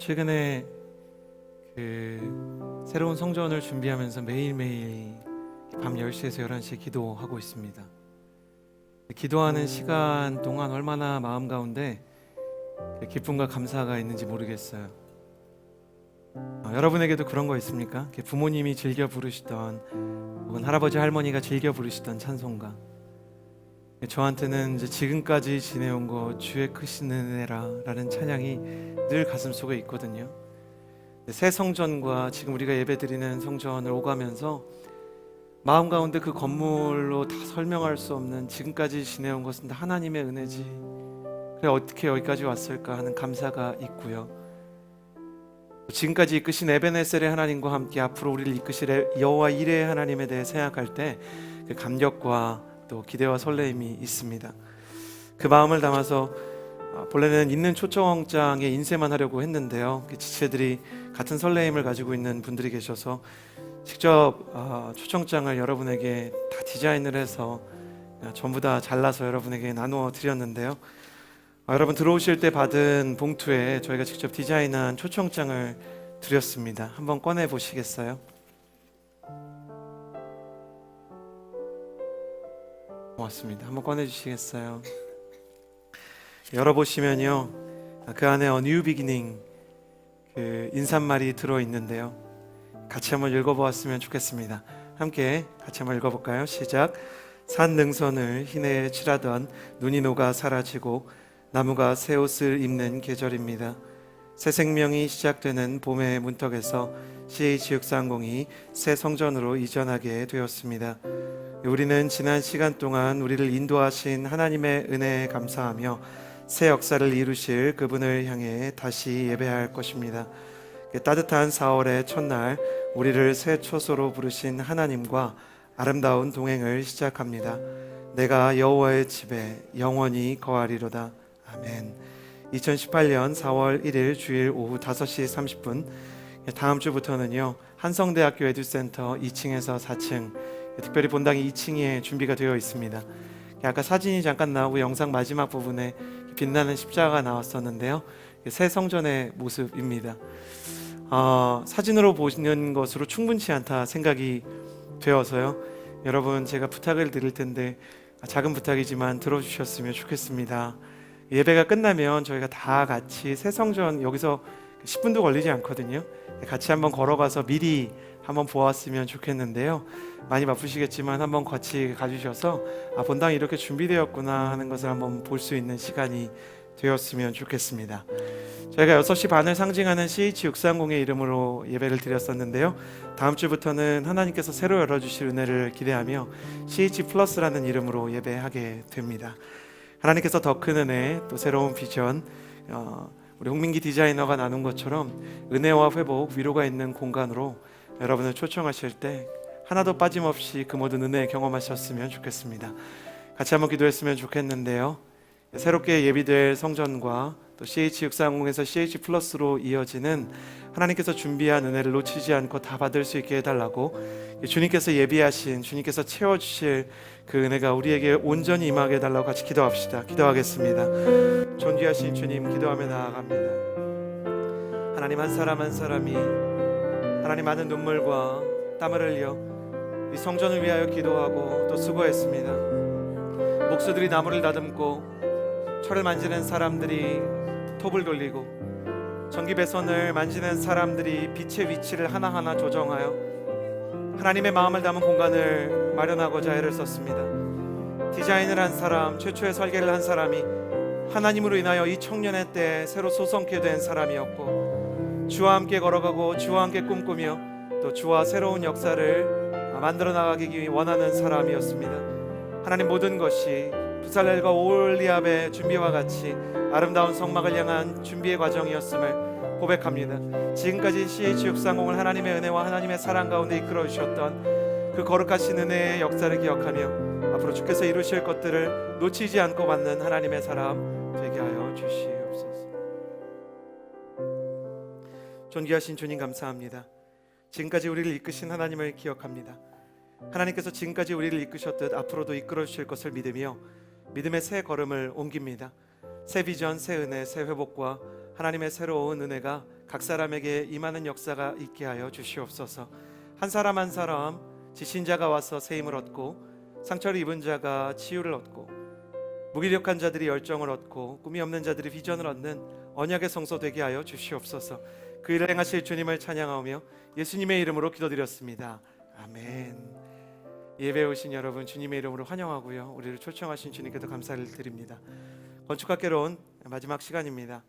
최근에 새로운 성전을 준비하면서 매일매일 밤 10시에서 11시에 기도하고 있습니다. 기도하는 시간 동안 얼마나 마음 가운데 기쁨과 감사가 있는지 모르겠어요. 여러분에게도 그런 거 있습니까? 부모님이 즐겨 부르시던 혹은 할아버지 할머니가 즐겨 부르시던 찬송가, 저한테는 이제 지금까지 지내온 거 주의 크신 은혜라 라는 찬양이 늘 가슴 속에 있거든요. 새 성전과 지금 우리가 예배드리는 성전을 오가면서 마음 가운데 그 건물로 다 설명할 수 없는 지금까지 지내온 것은 다 하나님의 은혜지, 그래 어떻게 여기까지 왔을까 하는 감사가 있고요. 지금까지 이끄신 에베네셀의 하나님과 함께 앞으로 우리를 이끄실 여호와 이레의 하나님에 대해 생각할 때 그 감격과 또 기대와 설레임이 있습니다. 그 마음을 담아서 본래는 있는 초청장에 인쇄만 하려고 했는데요, 지체들이 같은 설레임을 가지고 있는 분들이 계셔서 직접 초청장을 여러분에게 다 디자인을 해서 전부 다 잘라서 여러분에게 나누어 드렸는데요, 여러분 들어오실 때 받은 봉투에 저희가 직접 디자인한 초청장을 드렸습니다. 한번 꺼내 보시겠어요? 고맙습니다. 한번 꺼내 주시겠어요? 열어보시면요, 그 안에 A New Beginning 그 인사말이 들어있는데요, 같이 한번 읽어보았으면 좋겠습니다. 함께 같이 한번 읽어볼까요? 시작. 산 능선을 흰에 칠하던 눈이 녹아 사라지고 나무가 새 옷을 입는 계절입니다. 새 생명이 시작되는 봄의 문턱에서 CH630이 새 성전으로 이전하게 되었습니다. 우리는 지난 시간 동안 우리를 인도하신 하나님의 은혜에 감사하며 새 역사를 이루실 그분을 향해 다시 예배할 것입니다. 따뜻한 4월의 첫날 우리를 새 초소로 부르신 하나님과 아름다운 동행을 시작합니다. 내가 여호와의 집에 영원히 거하리로다. 아멘. 2018년 4월 1일 주일 오후 5시 30분, 다음 주부터는요, 한성대학교 에듀센터 2층에서 4층, 특별히 본당이 2층에 준비가 되어 있습니다. 아까 사진이 잠깐 나오고 영상 마지막 부분에 빛나는 십자가가 나왔었는데요, 새 성전의 모습입니다. 사진으로 보시는 것으로 충분치 않다 생각이 되어서요, 여러분 제가 부탁을 드릴 텐데 작은 부탁이지만 들어주셨으면 좋겠습니다. 예배가 끝나면 저희가 다 같이 새 성전, 여기서 10분도 걸리지 않거든요, 같이 한번 걸어가서 미리 한번 보았으면 좋겠는데요, 많이 바쁘시겠지만 한번 같이 가주셔서 본당이 이렇게 준비되었구나 하는 것을 한번 볼 수 있는 시간이 되었으면 좋겠습니다. 저희가 6시 반을 상징하는 CH630의 이름으로 예배를 드렸었는데요, 다음 주부터는 하나님께서 새로 열어주실 은혜를 기대하며 CH 플러스라는 이름으로 예배하게 됩니다. 하나님께서 더 큰 은혜, 또 새로운 비전, 우리 홍민기 디자이너가 나눈 것처럼 은혜와 회복, 위로가 있는 공간으로 여러분을 초청하실 때 하나도 빠짐없이 그 모든 은혜 경험하셨으면 좋겠습니다. 같이 한번 기도했으면 좋겠는데요, 새롭게 예비될 성전과 또 CH630에서 CH 플러스로 이어지는 하나님께서 준비한 은혜를 놓치지 않고 다 받을 수 있게 해달라고, 주님께서 예비하신, 주님께서 채워주실 그 은혜가 우리에게 온전히 임하게 해달라고 같이 기도합시다. 기도하겠습니다. 존귀하신 주님, 기도하며 나아갑니다. 하나님, 한 사람 한 사람이 하나님 많은 눈물과 땀을 흘려 이 성전을 위하여 기도하고 또 수고했습니다. 목수들이 나무를 다듬고 철을 만지는 사람들이 톱을 돌리고 전기 배선을 만지는 사람들이 빛의 위치를 하나하나 조정하여 하나님의 마음을 담은 공간을 마련하고자 애를 썼습니다. 디자인을 한 사람, 최초의 설계를 한 사람이 하나님으로 인하여 이 청년의 때에 새로 소성케 된 사람이었고, 주와 함께 걸어가고 주와 함께 꿈꾸며 또 주와 새로운 역사를 만들어 나가기 원하는 사람이었습니다. 하나님, 모든 것이 부살렐과 오홀리압의 준비와 같이 아름다운 성막을 향한 준비의 과정이었음을 고백합니다. 지금까지 CH630을 하나님의 은혜와 하나님의 사랑 가운데 이끌어 주셨던 그 거룩하신 은혜의 역사를 기억하며 앞으로 주께서 이루실 것들을 놓치지 않고 받는 하나님의 사람 되게 하여 주시옵소서. 존귀하신 주님, 감사합니다. 지금까지 우리를 이끄신 하나님을 기억합니다. 하나님께서 지금까지 우리를 이끄셨듯 앞으로도 이끌어 주실 것을 믿으며 믿음의 새 걸음을 옮깁니다. 새 비전, 새 은혜, 새 회복과 하나님의 새로운 은혜가 각 사람에게 임하는 역사가 있게 하여 주시옵소서. 한 사람 한 사람 지친 자가 와서 새 힘을 얻고, 상처를 입은 자가 치유를 얻고, 무기력한 자들이 열정을 얻고, 꿈이 없는 자들이 비전을 얻는 언약의 성소 되게 하여 주시옵소서. 그 일을 행하실 주님을 찬양하며 예수님의 이름으로 기도드렸습니다. 아멘. 예배에 오신 여러분 주님의 이름으로 환영하고요, 우리를 초청하신 주님께도 감사를 드립니다. 건축학개론 마지막 시간입니다.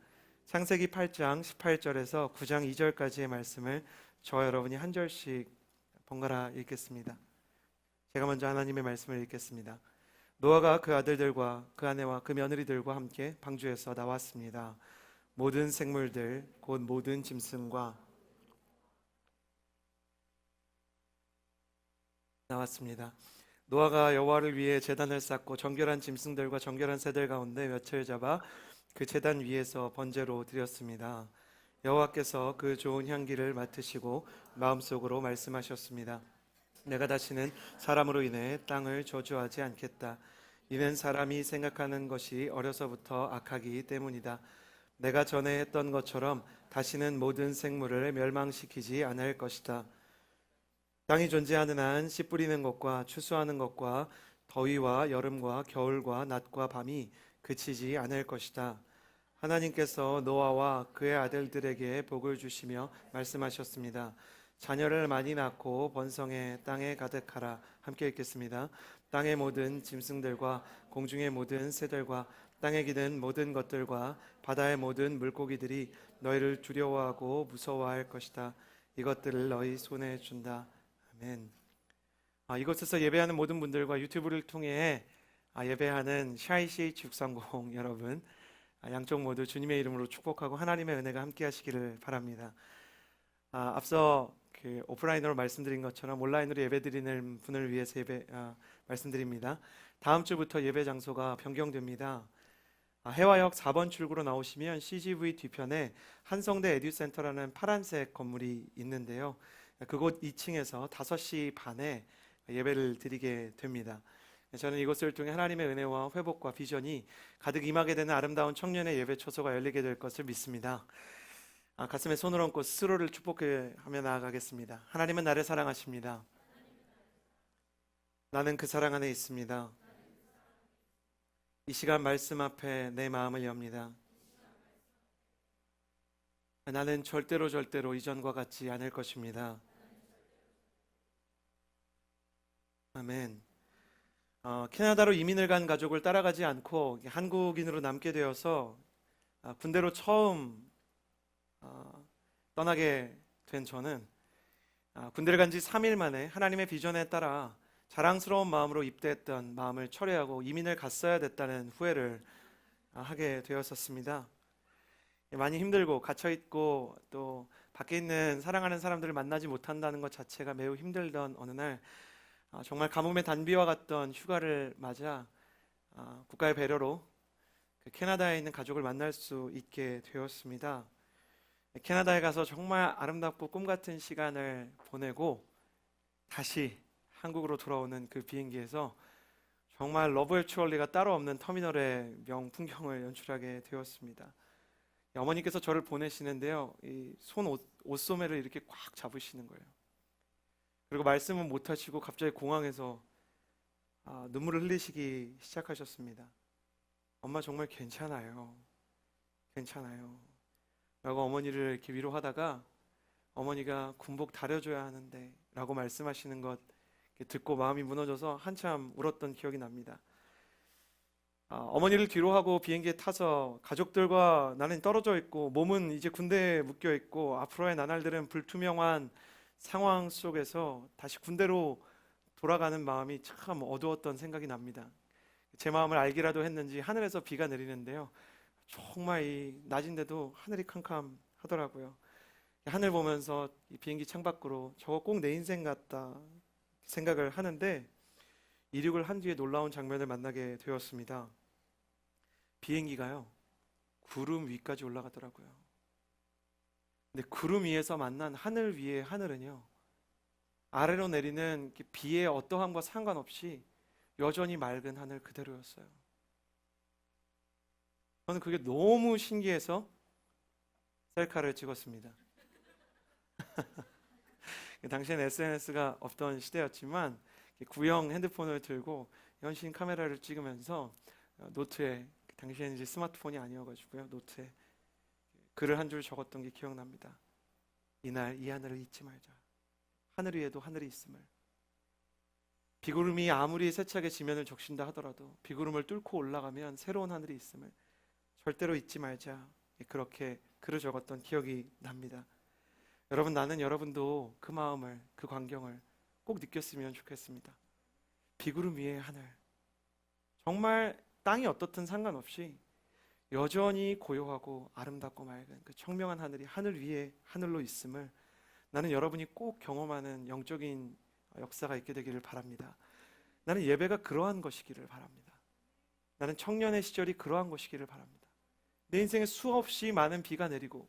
창세기 8장 18절에서 9장 2절까지의 말씀을 저와 여러분이 한 절씩 번갈아 읽겠습니다. 제가 먼저 하나님의 말씀을 읽겠습니다. 노아가 그 아들들과 그 아내와 그 며느리들과 함께 방주에서 나왔습니다. 모든 생물들 곧 모든 짐승과 나왔습니다. 노아가 여호와를 위해 제단을 쌓고 정결한 짐승들과 정결한 새들 가운데 몇을 잡아 그 제단 위에서 번제로 드렸습니다. 여호와께서 그 좋은 향기를 맡으시고 마음속으로 말씀하셨습니다. 내가 다시는 사람으로 인해 땅을 저주하지 않겠다. 이는 사람이 생각하는 것이 어려서부터 악하기 때문이다. 내가 전에 했던 것처럼 다시는 모든 생물을 멸망시키지 않을 것이다. 땅이 존재하는 한 씨 뿌리는 것과 추수하는 것과 더위와 여름과 겨울과 낮과 밤이 그치지 않을 것이다. 하나님께서 노아와 그의 아들들에게 복을 주시며 말씀하셨습니다. 자녀를 많이 낳고 번성해 땅에 가득하라. 함께 읽겠습니다. 땅의 모든 짐승들과 공중의 모든 새들과 땅에 기는 모든 것들과 바다의 모든 물고기들이 너희를 두려워하고 무서워할 것이다. 이것들을 너희 손에 준다. 아멘. 이곳에서 예배하는 모든 분들과 유튜브를 통해 예배하는 CICH 630 여러분, 양쪽 모두 주님의 이름으로 축복하고 하나님의 은혜가 함께 하시기를 바랍니다. 앞서 오프라인으로 말씀드린 것처럼 온라인으로 예배드리는 분을 위해서 말씀드립니다. 다음 주부터 예배 장소가 변경됩니다. 해화역 4번 출구로 나오시면 CGV 뒤편에 한성대 에듀센터라는 파란색 건물이 있는데요, 그곳 2층에서 5시 반에 예배를 드리게 됩니다. 저는 이곳을 통해 하나님의 은혜와 회복과 비전이 가득 임하게 되는 아름다운 청년의 예배 초소가 열리게 될 것을 믿습니다. 가슴에 손을 얹고 스스로를 축복하며 나아가겠습니다. 하나님은 나를 사랑하십니다. 나는 그 사랑 안에 있습니다. 이 시간 말씀 앞에 내 마음을 엽니다. 나는 절대로 이전과 같지 않을 것입니다. 아멘. 캐나다로 이민을 간 가족을 따라가지 않고 한국인으로 남게 되어서 군대로 처음 떠나게 된 저는 군대를 간 지 3일 만에 하나님의 비전에 따라 자랑스러운 마음으로 입대했던 마음을 철회하고 이민을 갔어야 됐다는 후회를 하게 되었었습니다. 많이 힘들고 갇혀있고 또 밖에 있는 사랑하는 사람들을 만나지 못한다는 것 자체가 매우 힘들던 어느 날, 정말 가뭄의 단비와 같던 휴가를 맞아 국가의 배려로 캐나다에 있는 가족을 만날 수 있게 되었습니다. 캐나다에 가서 정말 아름답고 꿈같은 시간을 보내고 다시 한국으로 돌아오는 그 비행기에서 정말 러브 액츄얼리가 따로 없는 터미널의 명풍경을 연출하게 되었습니다. 어머니께서 저를 보내시는데요, 이 손 옷소매를 이렇게 꽉 잡으시는 거예요. 그리고 말씀은 못하시고 갑자기 공항에서 눈물을 흘리시기 시작하셨습니다. 엄마 정말 괜찮아요. 괜찮아요. 라고 어머니를 이렇게 위로하다가 어머니가 군복 다려줘야 하는데 라고 말씀하시는 것 듣고 마음이 무너져서 한참 울었던 기억이 납니다. 어머니를 뒤로하고 비행기에 타서 가족들과 나는 떨어져 있고 몸은 이제 군대에 묶여 있고 앞으로의 나날들은 불투명한 상황 속에서 다시 군대로 돌아가는 마음이 참 어두웠던 생각이 납니다. 제 마음을 알기라도 했는지 하늘에서 비가 내리는데요, 정말 이 낮인데도 하늘이 캄캄하더라고요. 하늘 보면서 이 비행기 창밖으로 저거 꼭 내 인생 같다 생각을 하는데, 이륙을 한 뒤에 놀라운 장면을 만나게 되었습니다. 비행기가요, 구름 위까지 올라가더라고요. 근데 구름 위에서 만난 하늘 위의 하늘은요, 아래로 내리는 비의 어떠함과 상관없이 여전히 맑은 하늘 그대로였어요. 저는 그게 너무 신기해서 셀카를 찍었습니다. 당시에는 SNS가 없던 시대였지만 구형 핸드폰을 들고 현신 카메라를 찍으면서 노트에, 당시에는 이제 스마트폰이 아니어가지고요, 노트에 글을 한 줄 적었던 게 기억납니다. 이날 이 하늘을 잊지 말자. 하늘 위에도 하늘이 있음을. 비구름이 아무리 세차게 지면을 적신다 하더라도 비구름을 뚫고 올라가면 새로운 하늘이 있음을 절대로 잊지 말자. 그렇게 글을 적었던 기억이 납니다. 여러분, 나는 여러분도 그 마음을, 그 광경을 꼭 느꼈으면 좋겠습니다. 비구름 위의 하늘, 정말 땅이 어떻든 상관없이 여전히 고요하고 아름답고 맑은 그 청명한 하늘이 하늘 위에 하늘로 있음을 나는 여러분이 꼭 경험하는 영적인 역사가 있게 되기를 바랍니다. 나는 예배가 그러한 것이기를 바랍니다. 나는 청년의 시절이 그러한 것이기를 바랍니다. 내 인생에 수없이 많은 비가 내리고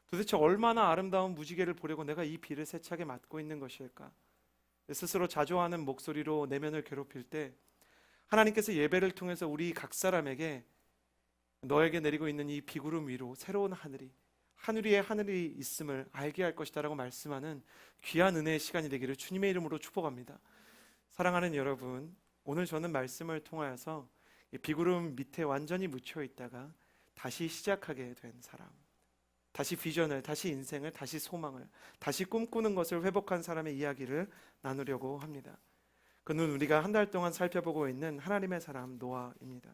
도대체 얼마나 아름다운 무지개를 보려고 내가 이 비를 세차게 맞고 있는 것일까? 스스로 자조하는 목소리로 내면을 괴롭힐 때 하나님께서 예배를 통해서 우리 각 사람에게 너에게 내리고 있는 이 비구름 위로 새로운 하늘이, 하늘 위에 하늘이 있음을 알게 할 것이다 라고 말씀하는 귀한 은혜의 시간이 되기를 주님의 이름으로 축복합니다. 사랑하는 여러분, 오늘 저는 말씀을 통하여서 비구름 밑에 완전히 묻혀 있다가 다시 시작하게 된 사람, 다시 비전을, 다시 인생을, 다시 소망을, 다시 꿈꾸는 것을 회복한 사람의 이야기를 나누려고 합니다. 그는 우리가 한 달 동안 살펴보고 있는 하나님의 사람 노아입니다.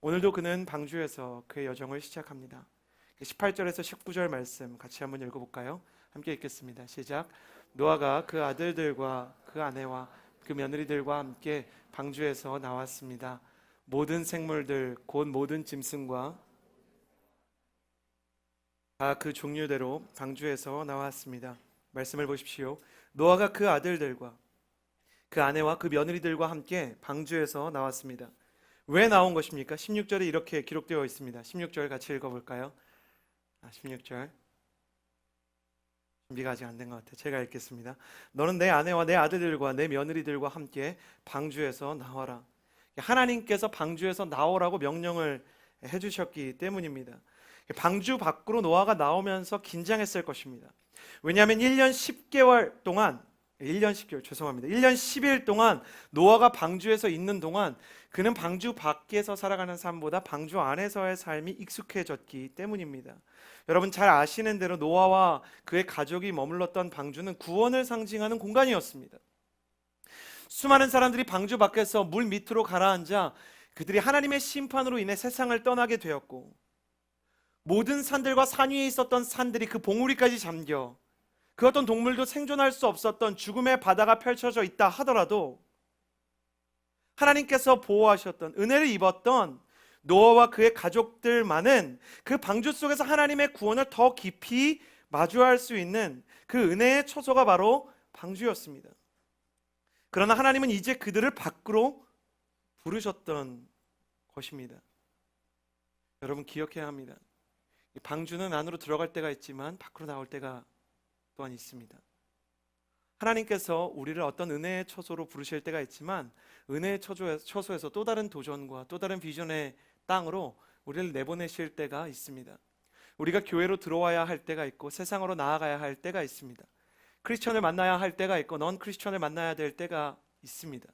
오늘도 그는 방주에서 그의 여정을 시작합니다. 18절에서 19절 말씀 같이 한번 읽어볼까요? 함께 읽겠습니다. 시작. 노아가 그 아들들과 그 아내와 그 며느리들과 함께 방주에서 나왔습니다. 모든 생물들 곧 모든 짐승과 다 그 종류대로 방주에서 나왔습니다. 말씀을 보십시오. 노아가 그 아들들과 그 아내와 그 며느리들과 함께 방주에서 나왔습니다. 왜 나온 것입니까? 16절에 이렇게 기록되어 있습니다. 16절 같이 읽어볼까요? 16절 준비가 아직 안 된 것 같아요. 제가 읽겠습니다. 너는 내 아내와 내 아들들과 내 며느리들과 함께 방주에서 나와라. 하나님께서 방주에서 나오라고 명령을 해주셨기 때문입니다. 방주 밖으로 노아가 나오면서 긴장했을 것입니다. 왜냐하면 1년 10개월 동안 1년 10일 동안 노아가 방주에서 있는 동안 그는 방주 밖에서 살아가는 삶보다 방주 안에서의 삶이 익숙해졌기 때문입니다. 여러분 잘 아시는 대로 노아와 그의 가족이 머물렀던 방주는 구원을 상징하는 공간이었습니다. 수많은 사람들이 방주 밖에서 물 밑으로 가라앉아 그들이 하나님의 심판으로 인해 세상을 떠나게 되었고, 모든 산들과 산 위에 있었던 산들이 그 봉우리까지 잠겨 그 어떤 동물도 생존할 수 없었던 죽음의 바다가 펼쳐져 있다 하더라도 하나님께서 보호하셨던, 은혜를 입었던 노아와 그의 가족들만은 그 방주 속에서 하나님의 구원을 더 깊이 마주할 수 있는 그 은혜의 처소가 바로 방주였습니다. 그러나 하나님은 이제 그들을 밖으로 부르셨던 것입니다. 여러분 기억해야 합니다. 방주는 안으로 들어갈 때가 있지만 밖으로 나올 때가 또한 있습니다. 하나님께서 우리를 어떤 은혜의 처소로 부르실 때가 있지만 은혜의 처소에서 또 다른 도전과 또 다른 비전의 땅으로 우리를 내보내실 때가 있습니다. 우리가 교회로 들어와야 할 때가 있고 세상으로 나아가야 할 때가 있습니다. 크리스천을 만나야 할 때가 있고 넌 크리스천을 만나야 될 때가 있습니다.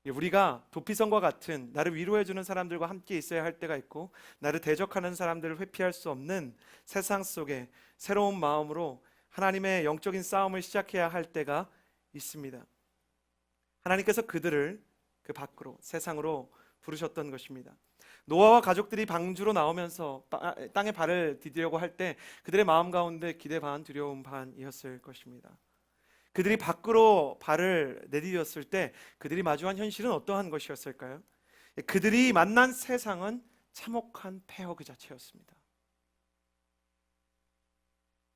우리가 도피성과 같은 나를 위로해주는 사람들과 함께 있어야 할 때가 있고 나를 대적하는 사람들을 회피할 수 없는 세상 속에 새로운 마음으로 하나님의 영적인 싸움을 시작해야 할 때가 있습니다. 하나님께서 그들을 그 밖으로, 세상으로 부르셨던 것입니다. 노아와 가족들이 방주로 나오면서 땅에 발을 디디려고 할 때 그들의 마음 가운데 기대 반 두려움 반이었을 것입니다. 그들이 밖으로 발을 내디뎠을 때 그들이 마주한 현실은 어떠한 것이었을까요? 그들이 만난 세상은 참혹한 폐허 그 자체였습니다.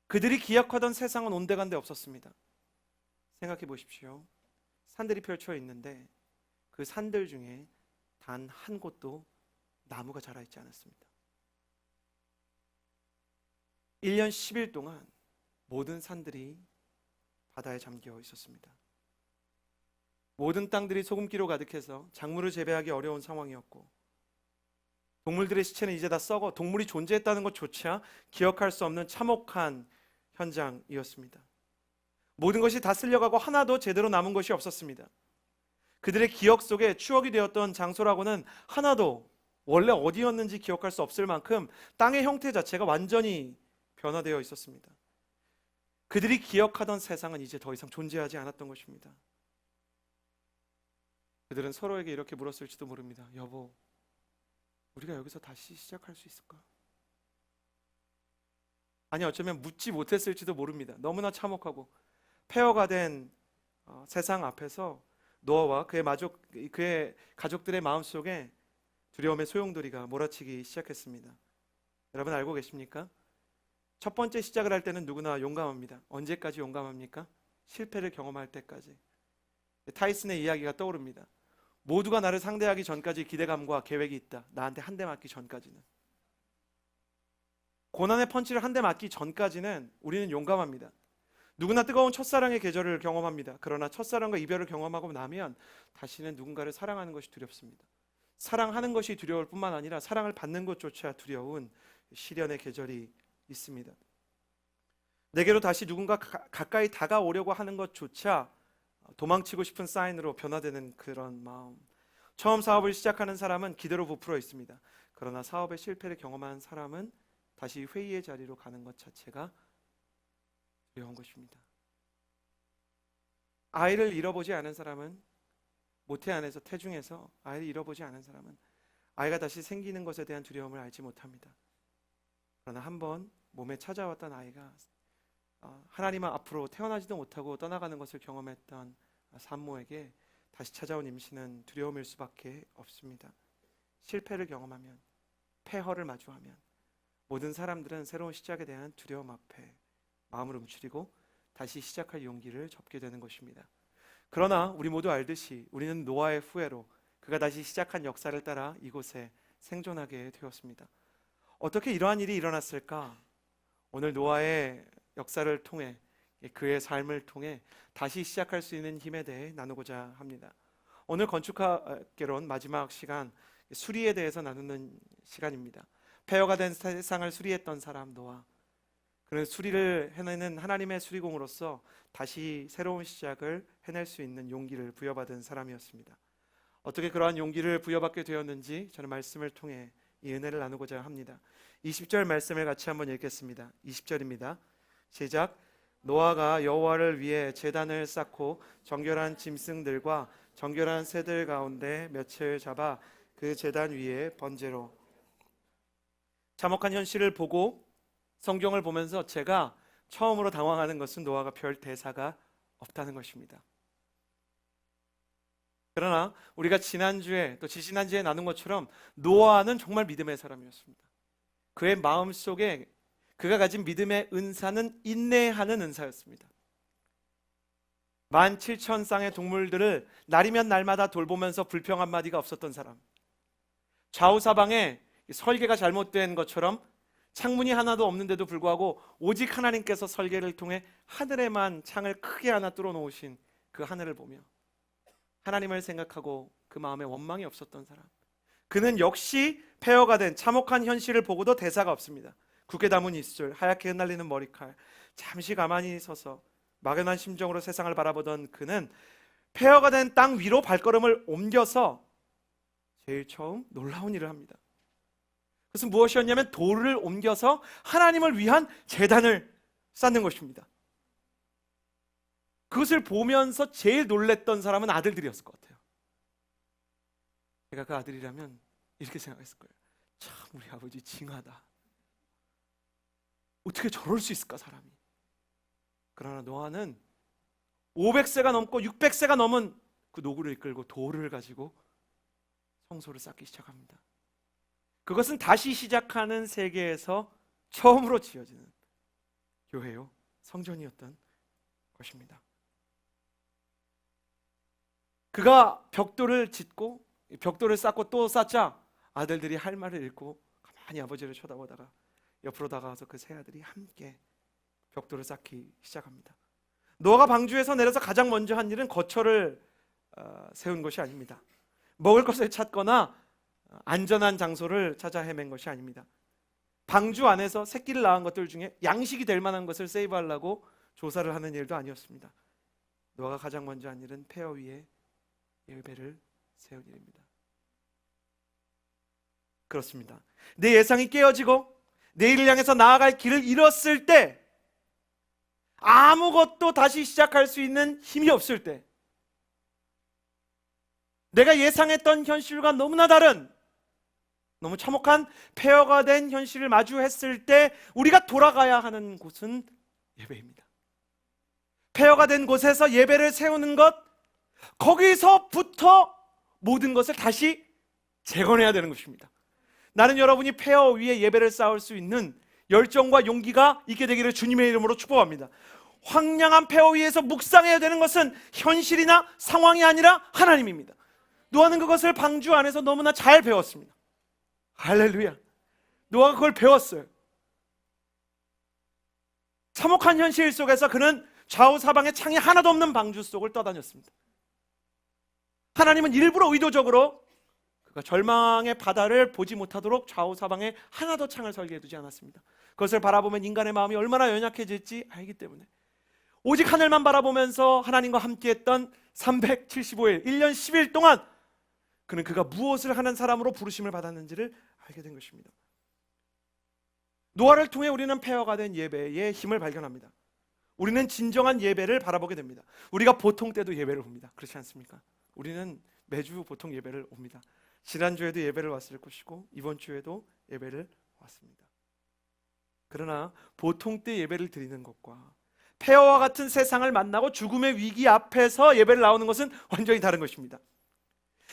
그들이 기약하던 세상은 온데간데 없었습니다. 생각해 보십시오. 산들이 펼쳐 있는데 그 산들 중에 단 한 곳도 나무가 자라 있지 않았습니다. 1년 10일 동안 모든 산들이 바다에 잠겨 있었습니다. 모든 땅들이 소금기로 가득해서 작물을 재배하기 어려운 상황이었고 동물들의 시체는 이제 다 썩어 동물이 존재했다는 것조차 기억할 수 없는 참혹한 현장이었습니다. 모든 것이 다 쓸려가고 하나도 제대로 남은 것이 없었습니다. 그들의 기억 속에 추억이 되었던 장소라고는 하나도 원래 어디였는지 기억할 수 없을 만큼 땅의 형태 자체가 완전히 변화되어 있었습니다. 그들이 기억하던 세상은 이제 더 이상 존재하지 않았던 것입니다. 그들은 서로에게 이렇게 물었을지도 모릅니다. 여보, 우리가 여기서 다시 시작할 수 있을까? 아니, 어쩌면 묻지 못했을지도 모릅니다. 너무나 참혹하고 폐허가 된 세상 앞에서 노아와 그의 가족들의 마음속에 두려움의 소용돌이가 몰아치기 시작했습니다. 여러분 알고 계십니까? 첫 번째 시작을 할 때는 누구나 용감합니다. 언제까지 용감합니까? 실패를 경험할 때까지. 타이슨의 이야기가 떠오릅니다. 모두가 나를 상대하기 전까지 기대감과 계획이 있다. 나한테 한 대 맞기 전까지는. 고난의 펀치를 한 대 맞기 전까지는 우리는 용감합니다. 누구나 뜨거운 첫사랑의 계절을 경험합니다. 그러나 첫사랑과 이별을 경험하고 나면 다시는 누군가를 사랑하는 것이 두렵습니다. 사랑하는 것이 두려울 뿐만 아니라 사랑을 받는 것조차 두려운 시련의 계절이 있습니다. 내게로 다시 누군가 가까이 다가오려고 하는 것조차 도망치고 싶은 사인으로 변화되는 그런 마음. 처음 사업을 시작하는 사람은 기대로 부풀어 있습니다. 그러나 사업의 실패를 경험한 사람은 다시 회의의 자리로 가는 것 자체가 두려운 것입니다. 아이를 잃어보지 않은 사람은, 모태 안에서 태중에서 아이를 잃어보지 않은 사람은 아이가 다시 생기는 것에 대한 두려움을 알지 못합니다. 그러나 한번 몸에 찾아왔던 아이가 하나님 앞으로 태어나지도 못하고 떠나가는 것을 경험했던 산모에게 다시 찾아온 임신은 두려움일 수밖에 없습니다. 실패를 경험하면, 폐허를 마주하면 모든 사람들은 새로운 시작에 대한 두려움 앞에 마음을 움츠리고 다시 시작할 용기를 접게 되는 것입니다. 그러나 우리 모두 알듯이 우리는 노아의 후예로 그가 다시 시작한 역사를 따라 이곳에 생존하게 되었습니다. 어떻게 이러한 일이 일어났을까? 오늘 노아의 역사를 통해, 그의 삶을 통해 다시 시작할 수 있는 힘에 대해 나누고자 합니다. 오늘 건축학개론 마지막 시간, 수리에 대해서 나누는 시간입니다. 폐허가 된 세상을 수리했던 사람 노아, 그는 수리를 해내는 하나님의 수리공으로서 다시 새로운 시작을 해낼 수 있는 용기를 부여받은 사람이었습니다. 어떻게 그러한 용기를 부여받게 되었는지 저는 말씀을 통해 이 은혜를 나누고자 합니다. 20절 말씀을 같이 한번 읽겠습니다. 20절입니다. 시작. 노아가 여호와를 위해 제단을 쌓고 정결한 짐승들과 정결한 새들 가운데 몇을 잡아 그 제단 위에 번제로. 참혹한 현실을 보고 성경을 보면서 제가 처음으로 당황하는 것은 노아가 별 대사가 없다는 것입니다. 그러나 우리가 지난주에 또 지지난주에 나눈 것처럼 노아는 정말 믿음의 사람이었습니다. 그의 마음속에 그가 가진 믿음의 은사는 인내하는 은사였습니다. 17,000쌍의 동물들을 날이면 날마다 돌보면서 불평 한마디가 없었던 사람, 좌우사방에 설계가 잘못된 것처럼 창문이 하나도 없는데도 불구하고 오직 하나님께서 설계를 통해 하늘에만 창을 크게 하나 뚫어 놓으신 그 하늘을 보며 하나님을 생각하고 그 마음에 원망이 없었던 사람, 그는 역시 폐허가 된 참혹한 현실을 보고도 대사가 없습니다. 굳게 담은 입술, 하얗게 흩날리는 머리칼, 잠시 가만히 서서 막연한 심정으로 세상을 바라보던 그는 폐허가 된 땅 위로 발걸음을 옮겨서 제일 처음 놀라운 일을 합니다. 그것은 무엇이었냐면 돌을 옮겨서 하나님을 위한 제단을 쌓는 것입니다. 그것을 보면서 제일 놀랬던 사람은 아들들이었을 것 같아요. 제가 그 아들이라면 이렇게 생각했을 거예요. 참 우리 아버지 징하다. 어떻게 저럴 수 있을까 사람이. 그러나 노아는 500세가 넘고 600세가 넘은 그 노구를 이끌고 돌을 가지고 성소를 쌓기 시작합니다. 그것은 다시 시작하는 세계에서 처음으로 지어지는 교회요, 성전이었던 것입니다. 그가 벽돌을 짓고 벽돌을 쌓고 또 쌓자 아들들이 할 말을 잃고 가만히 아버지를 쳐다보다가 옆으로 다가와서 그 세 아들이 함께 벽돌을 쌓기 시작합니다. 노아가 방주에서 내려서 가장 먼저 한 일은 거처를 세운 것이 아닙니다. 먹을 것을 찾거나 안전한 장소를 찾아 헤맨 것이 아닙니다. 방주 안에서 새끼를 낳은 것들 중에 양식이 될 만한 것을 세이브하려고 조사를 하는 일도 아니었습니다. 노아가 가장 먼저 한 일은 폐허 위에 예배를 세운 일입니다. 그렇습니다. 내 예상이 깨어지고 내일을 향해서 나아갈 길을 잃었을 때, 아무것도 다시 시작할 수 있는 힘이 없을 때, 내가 예상했던 현실과 너무나 다른, 너무 참혹한 폐허가 된 현실을 마주했을 때 우리가 돌아가야 하는 곳은 예배입니다. 폐허가 된 곳에서 예배를 세우는 것, 거기서부터 모든 것을 다시 재건해야 되는 것입니다. 나는 여러분이 폐허 위에 예배를 쌓을 수 있는 열정과 용기가 있게 되기를 주님의 이름으로 축복합니다. 황량한 폐허 위에서 묵상해야 되는 것은 현실이나 상황이 아니라 하나님입니다. 노아는 그것을 방주 안에서 너무나 잘 배웠습니다. 할렐루야. 노아가 그걸 배웠어요. 참혹한 현실 속에서 그는 좌우 사방에 창이 하나도 없는 방주 속을 떠다녔습니다. 하나님은 일부러 의도적으로 그가 절망의 바다를 보지 못하도록 좌우 사방에 하나도 창을 설계해 두지 않았습니다. 그것을 바라보면 인간의 마음이 얼마나 연약해질지 알기 때문에, 오직 하늘만 바라보면서 하나님과 함께했던 375일, 1년 10일 동안 그는 그가 무엇을 하는 사람으로 부르심을 받았는지를 알게 된 것입니다. 노아를 통해 우리는 폐허가 된 예배의 힘을 발견합니다. 우리는 진정한 예배를 바라보게 됩니다. 우리가 보통 때도 예배를 옵니다. 그렇지 않습니까? 우리는 매주 보통 예배를 옵니다. 지난주에도 예배를 왔을 것이고 이번 주에도 예배를 왔습니다. 그러나 보통 때 예배를 드리는 것과 폐허와 같은 세상을 만나고 죽음의 위기 앞에서 예배를 나오는 것은 완전히 다른 것입니다.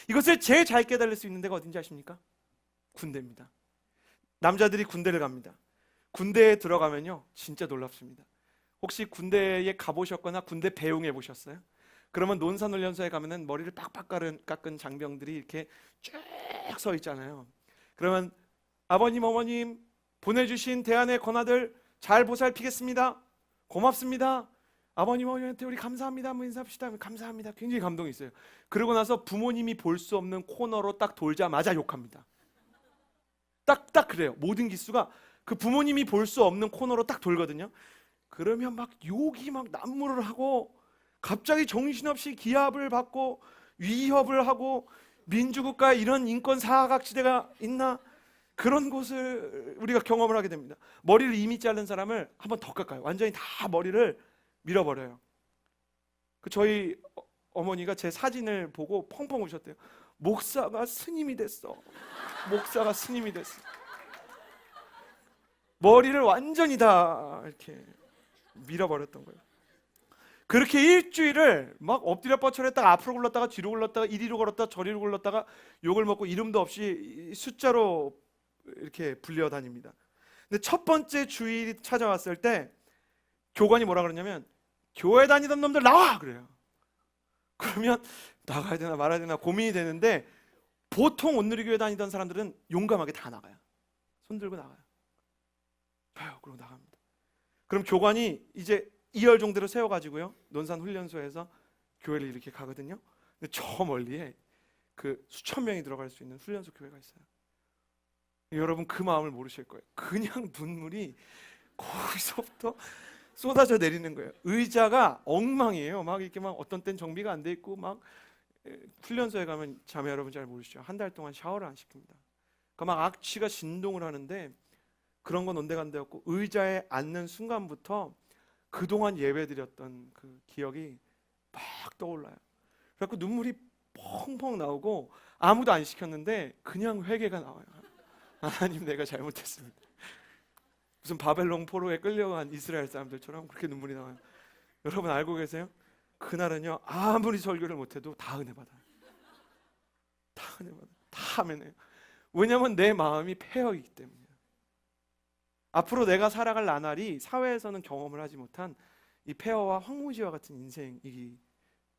이것을 제일 잘 깨달을 수 있는 데가 어딘지 아십니까? 군대입니다. 남자들이 군대를 갑니다. 군대에 들어가면요, 진짜 놀랍습니다. 혹시 군대에 가보셨거나 군대 배웅해 보셨어요? 그러면 논산훈련소에 가면은 머리를 빡빡 깎은 장병들이 이렇게 쭉 서 있잖아요. 그러면 아버님, 어머님 보내주신 대안의 권하들 잘 보살피겠습니다. 고맙습니다. 아버님, 어머니한테 우리 감사합니다. 뭐 인사합시다. 감사합니다. 굉장히 감동이 있어요. 그러고 나서 부모님이 볼 수 없는 코너로 딱 돌자마자 욕합니다. 딱 그래요. 모든 기수가 그 부모님이 볼 수 없는 코너로 딱 돌거든요. 그러면 막 욕이 막 난무를 하고, 갑자기 정신없이 기합을 받고 위협을 하고, 민주국가에 이런 인권 사각지대가 있나? 그런 곳을 우리가 경험을 하게 됩니다. 머리를 이미 자른 사람을 한 번 더 깎아요. 완전히 다 머리를 밀어버려요. 저희 어머니가 제 사진을 보고 펑펑 우셨대요. 목사가 스님이 됐어. 목사가 스님이 됐어. 머리를 완전히 다 이렇게 밀어버렸던 거예요. 그렇게 일주일을 막 엎드려 뻗쳐했다가 앞으로 굴렀다가 뒤로 굴렀다가 이리로 걸었다가 저리로 굴렀다가 욕을 먹고 이름도 없이 숫자로 이렇게 불려다닙니다. 근데 첫 번째 주일이 찾아왔을 때 교관이 뭐라 그러냐면, 교회 다니던 놈들 나와! 그래요. 그러면 나가야 되나 말아야 되나 고민이 되는데, 보통 온누리교회 다니던 사람들은 용감하게 다 나가요. 손 들고 나가요. 그러고 나갑니다. 그럼 교관이 이제 2열 정도로 세워가지고요, 논산 훈련소에서 교회를 이렇게 가거든요. 근데 저 멀리에 그 수천 명이 들어갈 수 있는 훈련소 교회가 있어요. 여러분 그 마음을 모르실 거예요. 그냥 눈물이 거기서부터 쏟아져 내리는 거예요. 의자가 엉망이에요. 막 이렇게 막 어떤 땐 정비가 안 돼 있고, 막 훈련소에 가면 자매 여러분 잘 모르시죠? 한 달 동안 샤워를 안 시킵니다. 그러니까 막 악취가 진동을 하는데, 그런 건 온데간데 없고 의자에 앉는 순간부터 그동안 예배드렸던 그 기억이 막 떠올라요. 그래서 눈물이 펑펑 나오고, 아무도 안 시켰는데 그냥 회개가 나와요. 하나님, 내가 잘못했습니다. 무슨 바벨론 포로에 끌려간 이스라엘 사람들처럼 그렇게 눈물이 나와요. 여러분 알고 계세요? 그날은요, 아무리 설교를 못해도 다 은혜 받아요. 다 은혜 받아요. 다 아멘해요. 왜냐하면 내 마음이 폐허이기 때문이에요. 앞으로 내가 살아갈 나날이 사회에서는 경험을 하지 못한 이 폐허와 황무지와 같은 인생이기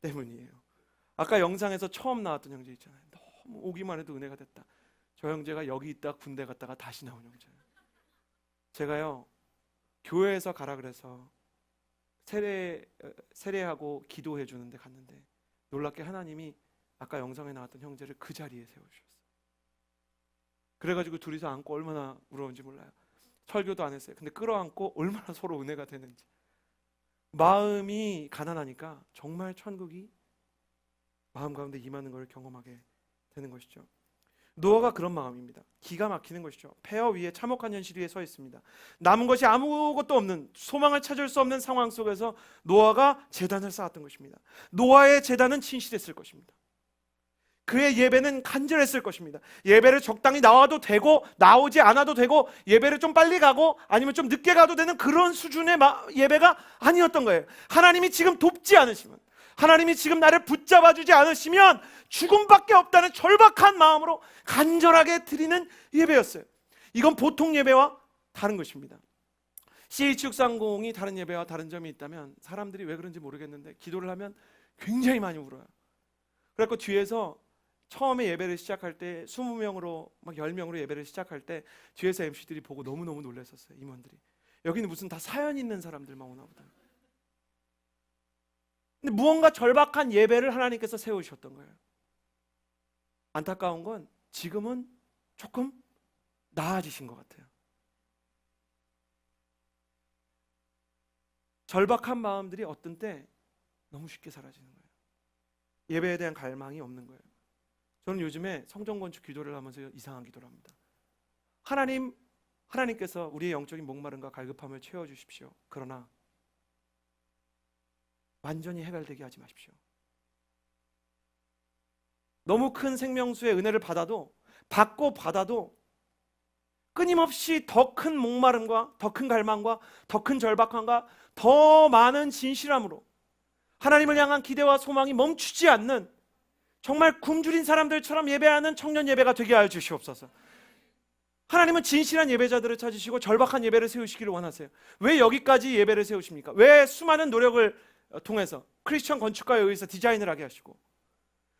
때문이에요. 아까 영상에서 처음 나왔던 형제 있잖아요. 너무 오기만 해도 은혜가 됐다. 저 형제가 여기 있다가 군대 갔다가 다시 나온 형제예요. 제가요, 교회에서 가라 그래서 세례하고 기도해 주는데 갔는데, 놀랍게 하나님이 아까 영상에 나왔던 형제를 그 자리에 세워주셨어요. 그래가지고 둘이서 안고 얼마나 울었는지 몰라요. 설교도 안 했어요. 근데 끌어안고 얼마나 서로 은혜가 되는지. 마음이 가난하니까 정말 천국이 마음 가운데 임하는 걸 경험하게 되는 것이죠. 노아가 그런 마음입니다. 기가 막히는 것이죠. 폐허 위에 참혹한 현실 위에 서 있습니다. 남은 것이 아무것도 없는, 소망을 찾을 수 없는 상황 속에서 노아가 제단을 쌓았던 것입니다. 노아의 제단은 진실했을 것입니다. 그의 예배는 간절했을 것입니다. 예배를 적당히 나와도 되고 나오지 않아도 되고 예배를 좀 빨리 가고 아니면 좀 늦게 가도 되는 그런 수준의 예배가 아니었던 거예요. 하나님이 지금 돕지 않으시면, 하나님이 지금 나를 붙잡아 주지 않으시면 죽음밖에 없다는 절박한 마음으로 간절하게 드리는 예배였어요. 이건 보통 예배와 다른 것입니다. CH630이 다른 예배와 다른 점이 있다면, 사람들이 왜 그런지 모르겠는데 기도를 하면 굉장히 많이 울어요. 그래서 뒤에서 처음에 예배를 시작할 때 20명으로 막 10명으로 예배를 시작할 때 뒤에서 MC들이 보고 너무너무 놀랐었어요. 임원들이. 여기는 무슨 다 사연 있는 사람들만 오나 보다. 근데 무언가 절박한 예배를 하나님께서 세우셨던 거예요. 안타까운 건 지금은 조금 나아지신 것 같아요. 절박한 마음들이 어떤 때 너무 쉽게 사라지는 거예요. 예배에 대한 갈망이 없는 거예요. 저는 요즘에 성전 건축 기도를 하면서 이상한 기도를 합니다. 하나님께서 우리의 영적인 목마름과 갈급함을 채워주십시오. 그러나 완전히 해결되게 하지 마십시오. 너무 큰 생명수의 은혜를 받아도 끊임없이 더 큰 목마름과 더 큰 갈망과 더 큰 절박함과 더 많은 진실함으로 하나님을 향한 기대와 소망이 멈추지 않는 정말 굶주린 사람들처럼 예배하는 청년 예배가 되게 하여 주시옵소서. 하나님은 진실한 예배자들을 찾으시고 절박한 예배를 세우시기를 원하세요. 왜 여기까지 예배를 세우십니까? 왜 수많은 노력을 통해서 크리스천 건축가에 의해서 디자인을 하게 하시고,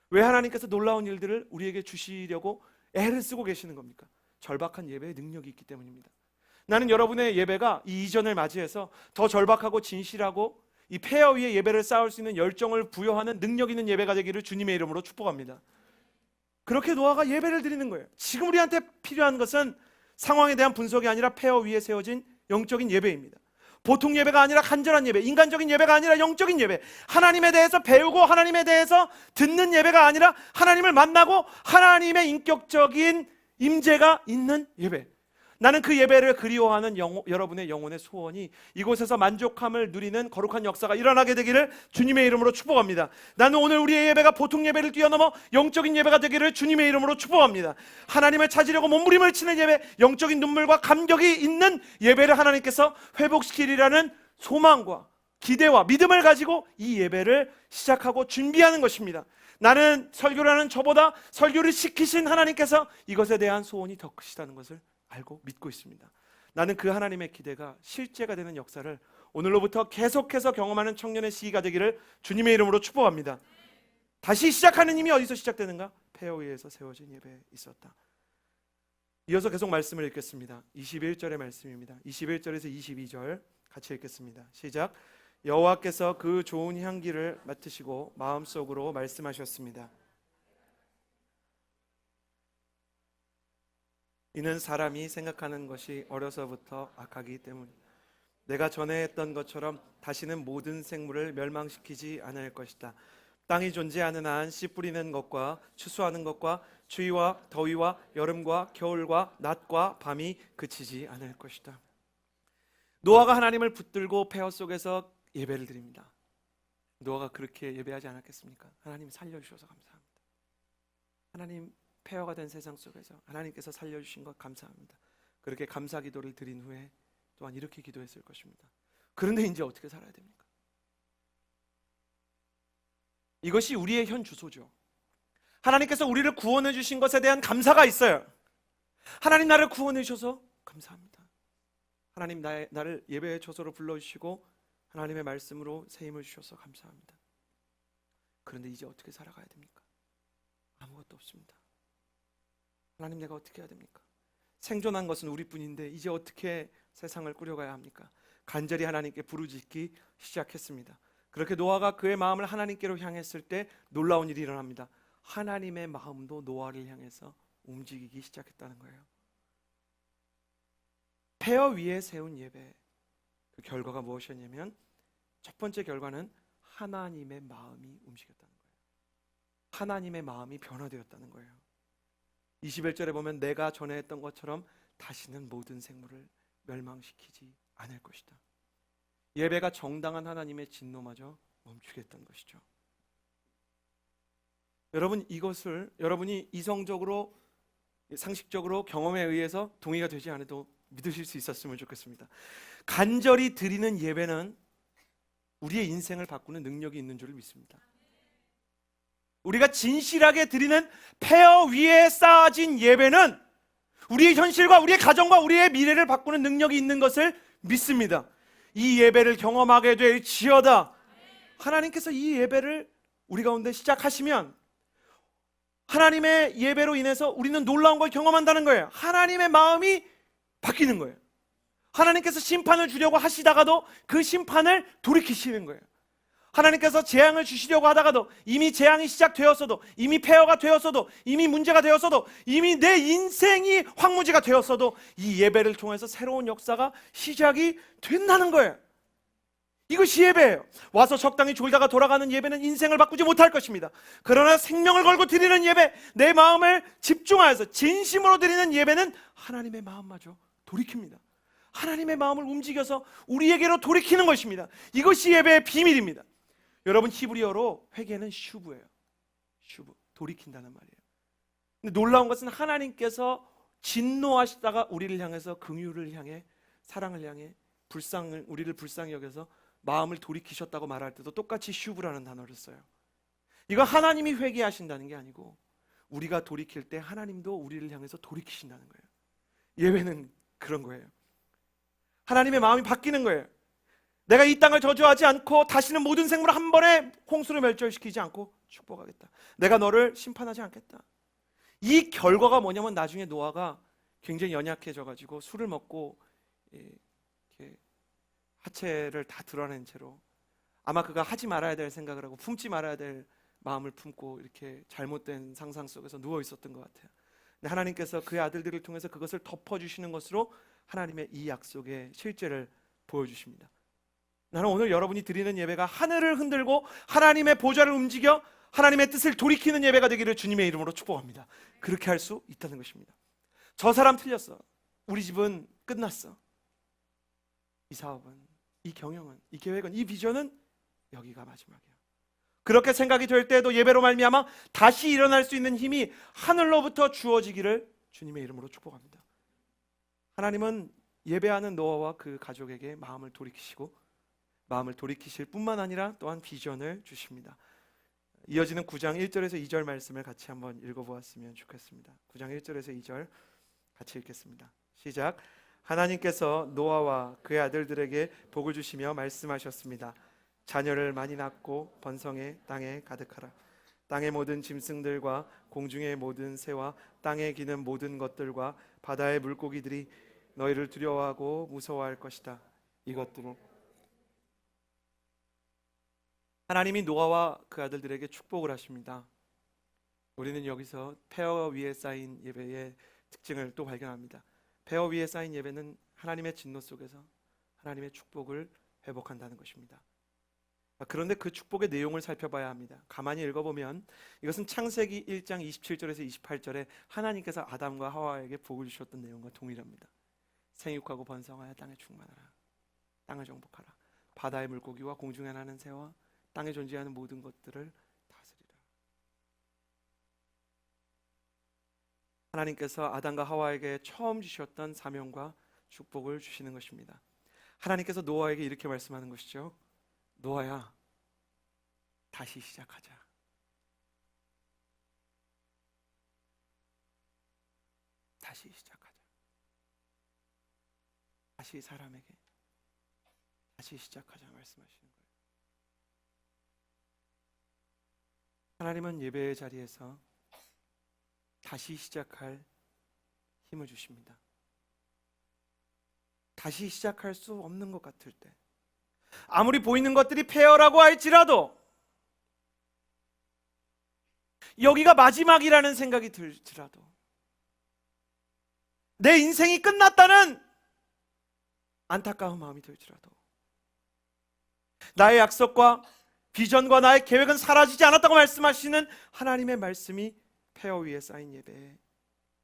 왜 하나님께서 놀라운 일들을 우리에게 주시려고 애를 쓰고 계시는 겁니까? 절박한 예배의 능력이 있기 때문입니다. 나는 여러분의 예배가 이 이전을 맞이해서 더 절박하고 진실하고 이 폐허 위에 예배를 쌓을 수 있는 열정을 부여하는 능력 있는 예배가 되기를 주님의 이름으로 축복합니다. 그렇게 노아가 예배를 드리는 거예요. 지금 우리한테 필요한 것은 상황에 대한 분석이 아니라 폐허 위에 세워진 영적인 예배입니다. 보통 예배가 아니라 간절한 예배, 인간적인 예배가 아니라 영적인 예배, 하나님에 대해서 배우고 하나님에 대해서 듣는 예배가 아니라 하나님을 만나고 하나님의 인격적인 임재가 있는 예배. 나는 그 예배를 그리워하는 여러분의 영혼의 소원이 이곳에서 만족함을 누리는 거룩한 역사가 일어나게 되기를 주님의 이름으로 축복합니다. 나는 오늘 우리의 예배가 보통 예배를 뛰어넘어 영적인 예배가 되기를 주님의 이름으로 축복합니다. 하나님을 찾으려고 몸부림을 치는 예배, 영적인 눈물과 감격이 있는 예배를 하나님께서 회복시키리라는 소망과 기대와 믿음을 가지고 이 예배를 시작하고 준비하는 것입니다. 나는 설교를 하는 저보다 설교를 시키신 하나님께서 이것에 대한 소원이 더 크시다는 것을 알고 믿고 있습니다. 나는 그 하나님의 기대가 실제가 되는 역사를 오늘로부터 계속해서 경험하는 청년의 시기가 되기를 주님의 이름으로 축복합니다. 다시 시작하는 힘이 어디서 시작되는가? 폐허 위에서 세워진 예배에 있었다. 이어서 계속 말씀을 읽겠습니다. 21절의 말씀입니다. 21절에서 22절 같이 읽겠습니다. 시작. 여호와께서 그 좋은 향기를 맡으시고 마음속으로 말씀하셨습니다. 이는 사람이 생각하는 것이 어려서부터 악하기 때문이다. 내가 전에 했던 것처럼 다시는 모든 생물을 멸망시키지 않을 것이다. 땅이 존재하는 한 씨 뿌리는 것과 추수하는 것과 추위와 더위와 여름과 겨울과 낮과 밤이 그치지 않을 것이다. 노아가 하나님을 붙들고 폐허 속에서 예배를 드립니다. 노아가 그렇게 예배하지 않았겠습니까? 하나님 살려주셔서 감사합니다. 하나님 폐허가 된 세상 속에서 하나님께서 살려주신 것 감사합니다. 그렇게 감사 기도를 드린 후에 또한 이렇게 기도했을 것입니다. 그런데 이제 어떻게 살아야 됩니까? 이것이 우리의 현 주소죠. 하나님께서 우리를 구원해 주신 것에 대한 감사가 있어요. 하나님 나를 구원해 주셔서 감사합니다. 하나님 나를 예배의 처소로 불러주시고 하나님의 말씀으로 새 힘을 주셔서 감사합니다. 그런데 이제 어떻게 살아가야 됩니까? 아무것도 없습니다. 하나님 내가 어떻게 해야 됩니까? 생존한 것은 우리뿐인데 이제 어떻게 세상을 꾸려가야 합니까? 간절히 하나님께 부르짖기 시작했습니다. 그렇게 노아가 그의 마음을 하나님께로 향했을 때 놀라운 일이 일어납니다. 하나님의 마음도 노아를 향해서 움직이기 시작했다는 거예요. 폐허 위에 세운 예배, 그 결과가 무엇이었냐면 첫 번째 결과는 하나님의 마음이 움직였다는 거예요. 하나님의 마음이 변화되었다는 거예요. 21절에 보면 내가 전에 했던 것처럼 다시는 모든 생물을 멸망시키지 않을 것이다. 예배가 정당한 하나님의 진노마저 멈추겠다는 것이죠. 여러분, 이것을 여러분이 이성적으로 상식적으로 경험에 의해서 동의가 되지 않아도 믿으실 수 있었으면 좋겠습니다. 간절히 드리는 예배는 우리의 인생을 바꾸는 능력이 있는 줄을 믿습니다. 우리가 진실하게 드리는 폐허 위에 쌓아진 예배는 우리의 현실과 우리의 가정과 우리의 미래를 바꾸는 능력이 있는 것을 믿습니다. 이 예배를 경험하게 될지어다. 하나님께서 이 예배를 우리 가운데 시작하시면 하나님의 예배로 인해서 우리는 놀라운 걸 경험한다는 거예요. 하나님의 마음이 바뀌는 거예요. 하나님께서 심판을 주려고 하시다가도 그 심판을 돌이키시는 거예요. 하나님께서 재앙을 주시려고 하다가도 이미 재앙이 시작되었어도, 이미 폐허가 되었어도, 이미 문제가 되었어도, 이미 내 인생이 황무지가 되었어도 이 예배를 통해서 새로운 역사가 시작이 된다는 거예요. 이것이 예배예요. 와서 적당히 졸다가 돌아가는 예배는 인생을 바꾸지 못할 것입니다. 그러나 생명을 걸고 드리는 예배, 내 마음을 집중하여서 진심으로 드리는 예배는 하나님의 마음마저 돌이킵니다. 하나님의 마음을 움직여서 우리에게로 돌이키는 것입니다. 이것이 예배의 비밀입니다. 여러분, 히브리어로 회개는 슈브예요. 슈브, 돌이킨다는 말이에요. 근데 놀라운 것은 하나님께서 진노하시다가 우리를 향해서 긍휼을 향해, 사랑을 향해, 우리를 불쌍히 여겨서 마음을 돌이키셨다고 말할 때도 똑같이 슈브라는 단어를 써요. 이거 하나님이 회개하신다는 게 아니고 우리가 돌이킬 때 하나님도 우리를 향해서 돌이키신다는 거예요. 예배는 그런 거예요. 하나님의 마음이 바뀌는 거예요. 내가 이 땅을 저주하지 않고 다시는 모든 생물을 한 번에 홍수로 멸절시키지 않고 축복하겠다. 내가 너를 심판하지 않겠다. 이 결과가 뭐냐면 나중에 노아가 굉장히 연약해져 가지고 술을 먹고 이렇게 하체를 다 드러낸 채로 아마 그가 하지 말아야 될 생각을 하고 품지 말아야 될 마음을 품고 이렇게 잘못된 상상 속에서 누워 있었던 것 같아요. 근데 하나님께서 그의 아들들을 통해서 그것을 덮어주시는 것으로 하나님의 이 약속의 실제를 보여주십니다. 나는 오늘 여러분이 드리는 예배가 하늘을 흔들고 하나님의 보좌를 움직여 하나님의 뜻을 돌이키는 예배가 되기를 주님의 이름으로 축복합니다. 그렇게 할 수 있다는 것입니다. 저 사람 틀렸어. 우리 집은 끝났어. 이 사업은, 이 경영은, 이 계획은, 이 비전은 여기가 마지막이야. 그렇게 생각이 될 때에도 예배로 말미암아 다시 일어날 수 있는 힘이 하늘로부터 주어지기를 주님의 이름으로 축복합니다. 하나님은 예배하는 노아와 그 가족에게 마음을 돌이키실 뿐만 아니라 또한 비전을 주십니다. 이어지는 9장 1절에서 2절 말씀을 같이 한번 읽어보았으면 좋겠습니다. 9장 1절에서 2절 같이 읽겠습니다. 시작. 하나님께서 노아와 그의 아들들에게 복을 주시며 말씀하셨습니다. 자녀를 많이 낳고 번성해 땅에 가득하라. 땅의 모든 짐승들과 공중의 모든 새와 땅에 기는 모든 것들과 바다의 물고기들이 너희를 두려워하고 무서워할 것이다. 이것들은 하나님이 노아와 그 아들들에게 축복을 하십니다. 우리는 여기서 폐허 위에 쌓인 예배의 특징을 또 발견합니다. 폐허 위에 쌓인 예배는 하나님의 진노 속에서 하나님의 축복을 회복한다는 것입니다. 그런데 그 축복의 내용을 살펴봐야 합니다. 가만히 읽어보면 이것은 창세기 1장 27절에서 28절에 하나님께서 아담과 하와에게 복을 주셨던 내용과 동일합니다. 생육하고 번성하여 땅에 충만하라. 땅을 정복하라. 바다의 물고기와 공중에 나는 새와 땅에 존재하는 모든 것들을 다스리라. 하나님께서 아담과 하와에게 처음 주셨던 사명과 축복을 주시는 것입니다. 하나님께서 노아에게 이렇게 말씀하는 것이죠. 노아야, 다시 시작하자. 다시 시작하자. 다시 사람에게 다시 시작하자 말씀하시는 거예요. 하나님은 예배의 자리에서 다시 시작할 힘을 주십니다. 다시 시작할 수 없는 것 같을 때, 아무리 보이는 것들이 폐허라고 할지라도, 여기가 마지막이라는 생각이 들지라도, 내 인생이 끝났다는 안타까운 마음이 들지라도 나의 약속과 비전과 나의 계획은 사라지지 않았다고 말씀하시는 하나님의 말씀이 폐허 위에 쌓인 예배에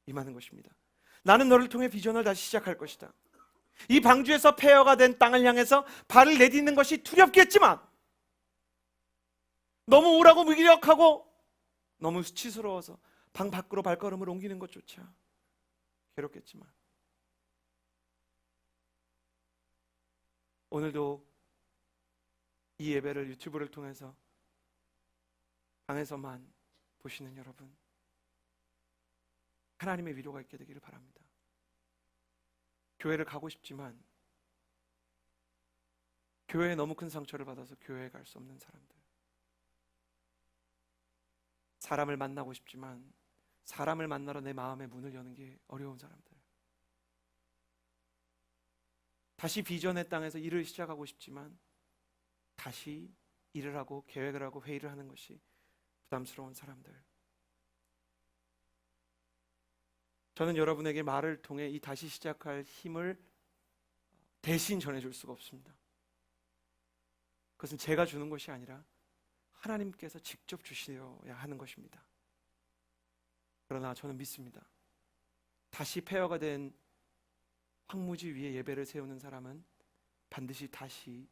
임하는 것입니다. 나는 너를 통해 비전을 다시 시작할 것이다. 이 방주에서 폐허가 된 땅을 향해서 발을 내딛는 것이 두렵겠지만, 너무 우울하고 무기력하고 너무 수치스러워서 방 밖으로 발걸음을 옮기는 것조차 괴롭겠지만, 오늘도 이 예배를 유튜브를 통해서 방에서만 보시는 여러분, 하나님의 위로가 있게 되기를 바랍니다. 교회를 가고 싶지만 교회에 너무 큰 상처를 받아서 교회에 갈 수 없는 사람들, 사람을 만나고 싶지만 사람을 만나러 내 마음의 문을 여는 게 어려운 사람들, 다시 비전의 땅에서 일을 시작하고 싶지만 다시 일을 하고 계획을 하고 회의를 하는 것이 부담스러운 사람들, 저는 여러분에게 말을 통해 이 다시 시작할 힘을 대신 전해줄 수가 없습니다. 그것은 제가 주는 것이 아니라 하나님께서 직접 주셔야 하는 것입니다. 그러나 저는 믿습니다. 다시 폐허가 된 황무지 위에 예배를 세우는 사람은 반드시 다시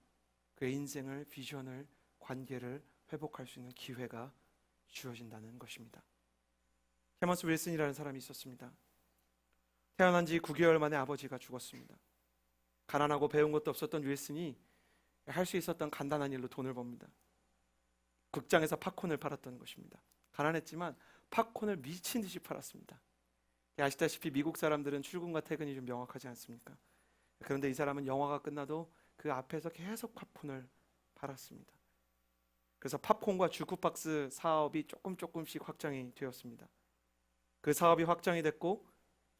그의 인생을, 비전을, 관계를 회복할 수 있는 기회가 주어진다는 것입니다. 케먼스 윌슨이라는 사람이 있었습니다. 태어난 지 9개월 만에 아버지가 죽었습니다. 가난하고 배운 것도 없었던 윌슨이 할 수 있었던 간단한 일로 돈을 법니다. 극장에서 팝콘을 팔았던 것입니다. 가난했지만 팝콘을 미친 듯이 팔았습니다. 아시다시피 미국 사람들은 출근과 퇴근이 좀 명확하지 않습니까? 그런데 이 사람은 영화가 끝나도 그 앞에서 계속 팝콘을 팔았습니다. 그래서 팝콘과 주크박스 사업이 조금씩 확장이 되었습니다. 그 사업이 확장이 됐고,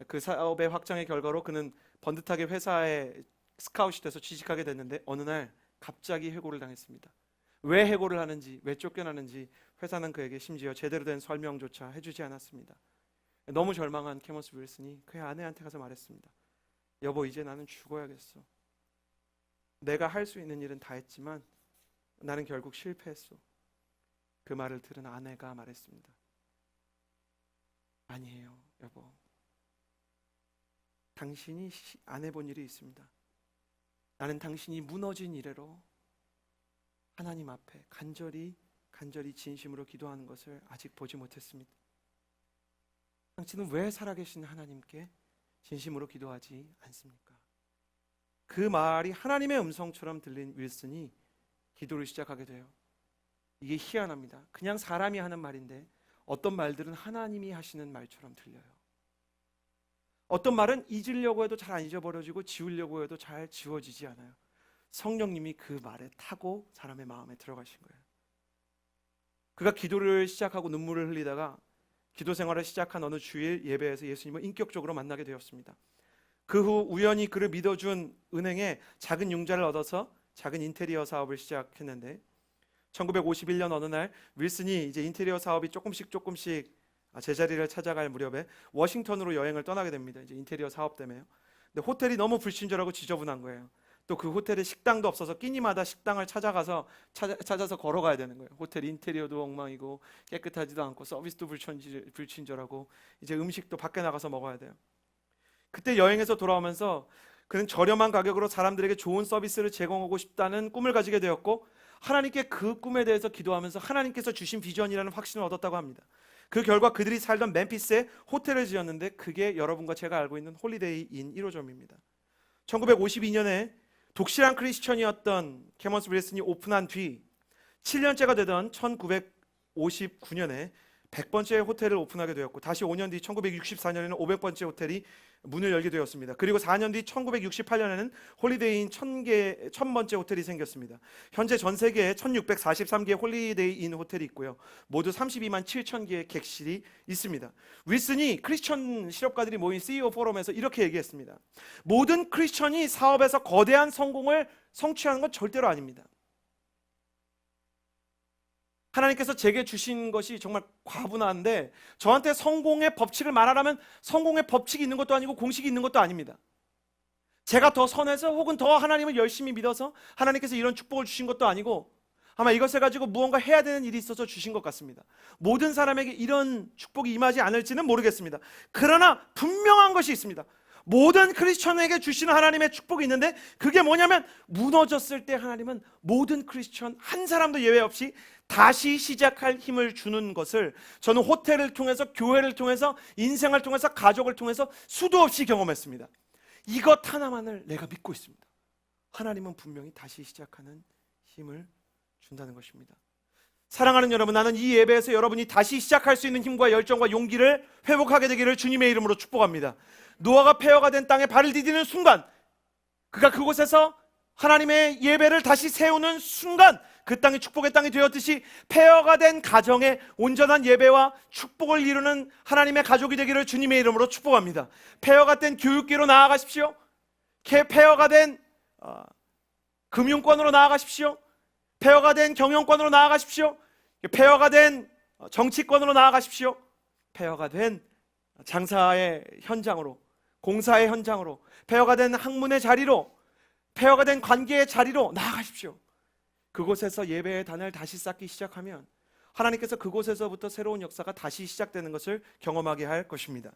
그 사업의 확장의 결과로 그는 번듯하게 회사에 스카웃이 돼서 취직하게 됐는데, 어느 날 갑자기 해고를 당했습니다. 왜 해고를 하는지, 왜 쫓겨나는지 회사는 그에게 심지어 제대로 된 설명조차 해주지 않았습니다. 너무 절망한 케먼스 윌슨이 그의 아내한테 가서 말했습니다. 여보, 이제 나는 죽어야겠어. 내가 할 수 있는 일은 다 했지만 나는 결국 실패했어. 그 말을 들은 아내가 말했습니다. 아니에요, 여보. 당신이 안 해본 일이 있습니다. 나는 당신이 무너진 이래로 하나님 앞에 간절히 진심으로 기도하는 것을 아직 보지 못했습니다. 당신은 왜 살아계신 하나님께 진심으로 기도하지 않습니까? 그 말이 하나님의 음성처럼 들린 윌슨이 기도를 시작하게 돼요. 이게 희한합니다. 그냥 사람이 하는 말인데 어떤 말들은 하나님이 하시는 말처럼 들려요. 어떤 말은 잊으려고 해도 잘 안 잊어버려지고 지우려고 해도 잘 지워지지 않아요. 성령님이 그 말에 타고 사람의 마음에 들어가신 거예요. 그가 기도를 시작하고 눈물을 흘리다가 기도 생활을 시작한 어느 주일 예배에서 예수님을 인격적으로 만나게 되었습니다. 그 후 우연히 그를 믿어준 은행에 작은 융자를 얻어서 작은 인테리어 사업을 시작했는데, 1951년 어느 날 윌슨이 이제 인테리어 사업이 조금씩 제자리를 찾아갈 무렵에 워싱턴으로 여행을 떠나게 됩니다. 이제 인테리어 사업 때문에요. 근데 호텔이 너무 불친절하고 지저분한 거예요. 또 그 호텔에 식당도 없어서 끼니마다 식당을 찾아서 걸어가야 되는 거예요. 호텔 인테리어도 엉망이고 깨끗하지도 않고 서비스도 불친절하고 이제 음식도 밖에 나가서 먹어야 돼요. 그때 여행에서 돌아오면서 그는 저렴한 가격으로 사람들에게 좋은 서비스를 제공하고 싶다는 꿈을 가지게 되었고, 하나님께 그 꿈에 대해서 기도하면서 하나님께서 주신 비전이라는 확신을 얻었다고 합니다. 그 결과 그들이 살던 멤피스에 호텔을 지었는데 그게 여러분과 제가 알고 있는 홀리데이 인 1호점입니다. 1952년에 독실한 크리스천이었던 케먼스 윌슨이 오픈한 뒤 7년째가 되던 1959년에 100번째 호텔을 오픈하게 되었고, 다시 5년 뒤 1964년에는 500번째 호텔이 문을 열게 되었습니다. 그리고 4년 뒤 1968년에는 홀리데이인 1000번째 호텔이 생겼습니다. 현재 전 세계에 1643개의 홀리데이인 호텔이 있고요. 모두 32만 7천 개의 객실이 있습니다. 윌슨이 크리스천 실업가들이 모인 CEO 포럼에서 이렇게 얘기했습니다. 모든 크리스천이 사업에서 거대한 성공을 성취하는 건 절대로 아닙니다. 하나님께서 제게 주신 것이 정말 과분한데, 저한테 성공의 법칙을 말하라면 성공의 법칙이 있는 것도 아니고 공식이 있는 것도 아닙니다. 제가 더 선해서 혹은 더 하나님을 열심히 믿어서 하나님께서 이런 축복을 주신 것도 아니고 아마 이것을 가지고 무언가 해야 되는 일이 있어서 주신 것 같습니다. 모든 사람에게 이런 축복이 임하지 않을지는 모르겠습니다. 그러나 분명한 것이 있습니다. 모든 크리스천에게 주시는 하나님의 축복이 있는데 그게 뭐냐면 무너졌을 때 하나님은 모든 크리스천 한 사람도 예외 없이 다시 시작할 힘을 주는 것을 저는 호텔을 통해서, 교회를 통해서, 인생을 통해서, 가족을 통해서 수도 없이 경험했습니다. 이것 하나만을 내가 믿고 있습니다. 하나님은 분명히 다시 시작하는 힘을 준다는 것입니다. 사랑하는 여러분, 나는 이 예배에서 여러분이 다시 시작할 수 있는 힘과 열정과 용기를 회복하게 되기를 주님의 이름으로 축복합니다. 노아가 폐허가 된 땅에 발을 디디는 순간, 그가 그곳에서 하나님의 예배를 다시 세우는 순간 그 땅이 축복의 땅이 되었듯이 폐허가 된 가정에 온전한 예배와 축복을 이루는 하나님의 가족이 되기를 주님의 이름으로 축복합니다. 폐허가 된 교육계로 나아가십시오. 폐허가 된 금융권으로 나아가십시오. 폐허가 된 경영권으로 나아가십시오. 폐허가 된 정치권으로 나아가십시오. 폐허가 된 장사의 현장으로, 공사의 현장으로, 폐허가 된 학문의 자리로, 폐허가 된 관계의 자리로 나아가십시오. 그곳에서 예배의 단을 다시 쌓기 시작하면 하나님께서 그곳에서부터 새로운 역사가 다시 시작되는 것을 경험하게 할 것입니다.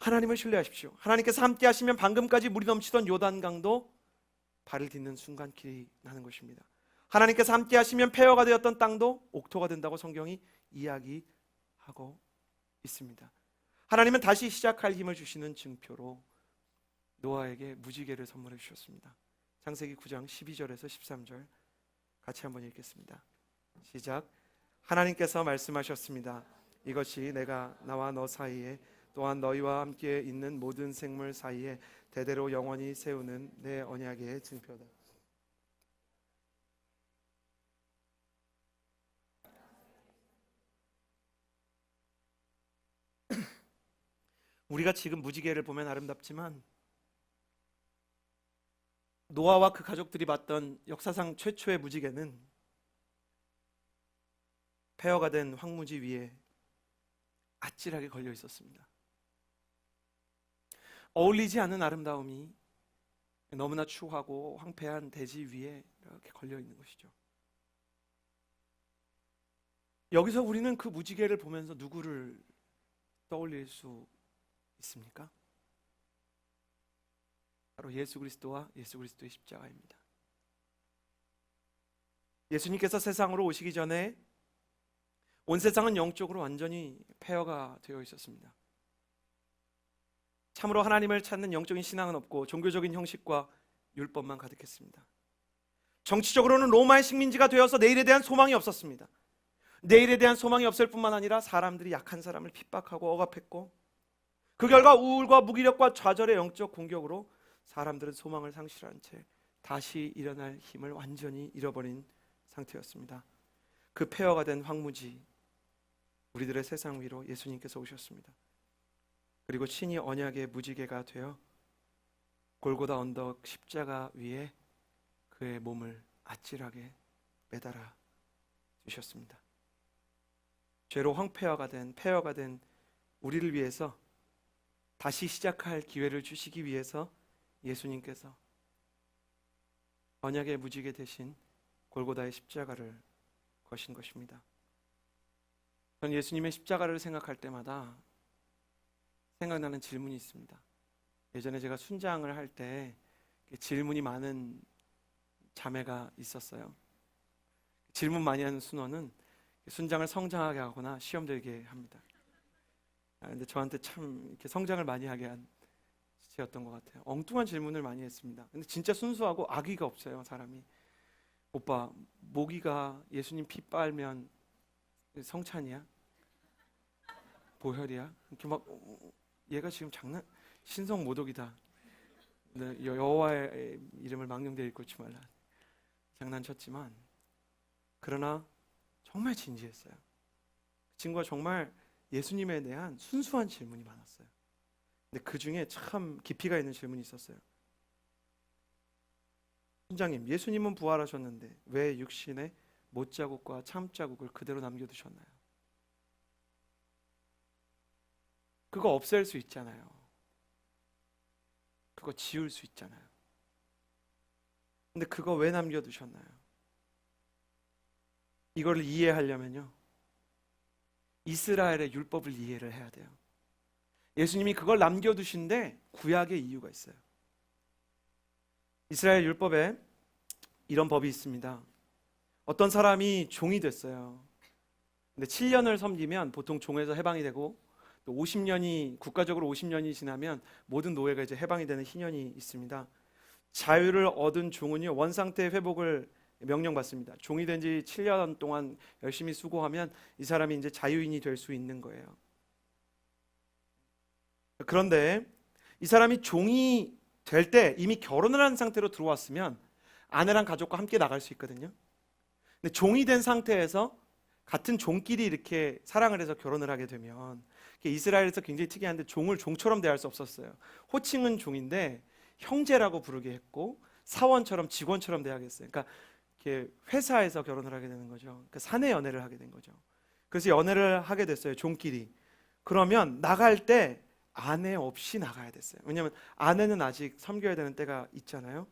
하나님을 신뢰하십시오. 하나님께서 함께 하시면 방금까지 물이 넘치던 요단강도 발을 딛는 순간 길이 나는 것입니다. 하나님께서 함께 하시면 폐허가 되었던 땅도 옥토가 된다고 성경이 이야기하고 있습니다. 하나님은 다시 시작할 힘을 주시는 증표로 노아에게 무지개를 선물해 주셨습니다. 창세기 9장 12절에서 13절 같이 한번 읽겠습니다. 시작. 하나님께서 말씀하셨습니다. 이것이 내가 나와 너 사이에 또한 너희와 함께 있는 모든 생물 사이에 대대로 영원히 세우는 내 언약의 증표다. 우리가 지금 무지개를 보면 아름답지만 노아와 그 가족들이 봤던 역사상 최초의 무지개는 폐허가 된 황무지 위에 아찔하게 걸려 있었습니다. 어울리지 않는 아름다움이 너무나 추하고 황폐한 대지 위에 이렇게 걸려 있는 것이죠. 여기서 우리는 그 무지개를 보면서 누구를 떠올릴 수 있습니까? 바로 예수 그리스도와 예수 그리스도의 십자가입니다. 예수님께서 세상으로 오시기 전에 온 세상은 영적으로 완전히 폐허가 되어 있었습니다. 참으로 하나님을 찾는 영적인 신앙은 없고 종교적인 형식과 율법만 가득했습니다. 정치적으로는 로마의 식민지가 되어서 내일에 대한 소망이 없었습니다. 내일에 대한 소망이 없을 뿐만 아니라 사람들이 약한 사람을 핍박하고 억압했고 그 결과 우울과 무기력과 좌절의 영적 공격으로 사람들은 소망을 상실한 채 다시 일어날 힘을 완전히 잃어버린 상태였습니다. 그 폐허가 된 황무지, 우리들의 세상 위로 예수님께서 오셨습니다. 그리고 친히 언약의 무지개가 되어 골고다 언덕 십자가 위에 그의 몸을 아찔하게 매달아 주셨습니다. 죄로 폐허가 된 우리를 위해서 다시 시작할 기회를 주시기 위해서 예수님께서 언약의 무지개 대신 골고다의 십자가를 거신 것입니다. 전 예수님의 십자가를 생각할 때마다 생각나는 질문이 있습니다. 예전에 제가 순장을 할 때 질문이 많은 자매가 있었어요. 질문 많이 하는 순원은 순장을 성장하게 하거나 시험 들게 합니다. 근데 저한테 참 이렇게 성장을 많이 하게 한 시였던 것 같아요. 엉뚱한 질문을 많이 했습니다. 근데 진짜 순수하고 악의가 없어요, 사람이. 오빠, 모기가 예수님 피 빨면 성찬이야? 보혈이야? 이렇게 막 얘가 지금 신성 모독이다. 여호와의 이름을 망령되이 일컫지 말라. 장난쳤지만 그러나 정말 진지했어요. 그 친구가 정말 예수님에 대한 순수한 질문이 많았어요. 근데 그 중에 참 깊이가 있는 질문이 있었어요. 선장님, 예수님은 부활하셨는데 왜 육신의 못자국과 참자국을 그대로 남겨두셨나요? 그거 없앨 수 있잖아요. 그거 지울 수 있잖아요. 근데 그거 왜 남겨두셨나요? 이걸 이해하려면요, 이스라엘의 율법을 이해를 해야 돼요. 예수님이 그걸 남겨두신데 구약의 이유가 있어요. 이스라엘 율법에 이런 법이 있습니다. 어떤 사람이 종이 됐어요. 근데 7년을 섬기면 보통 종에서 해방이 되고, 또 50년이 국가적으로 50년이 지나면 모든 노예가 이제 해방이 되는 희년이 있습니다. 자유를 얻은 종은요, 원상태 회복을 명령받습니다. 종이 된 지 7년 동안 열심히 수고하면 이 사람이 이제 자유인이 될 수 있는 거예요. 그런데 이 사람이 종이 될 때 이미 결혼을 한 상태로 들어왔으면 아내랑 가족과 함께 나갈 수 있거든요. 근데 종이 된 상태에서 같은 종끼리 이렇게 사랑을 해서 결혼을 하게 되면, 이스라엘에서 굉장히 특이한데 종을 종처럼 대할 수 없었어요. 호칭은 종인데 형제라고 부르게 했고 사원처럼 직원처럼 대하겠어요. 그러니까 이렇게 회사에서 결혼을 하게 되는 거죠. 그러니까 사내 연애를 하게 된 거죠. 그래서 연애를 하게 됐어요, 종끼리. 그러면 나갈 때 아내 없이 나가야 됐어요. 왜냐하면 아내는 아직 섬겨야 되는 때가 있잖아요.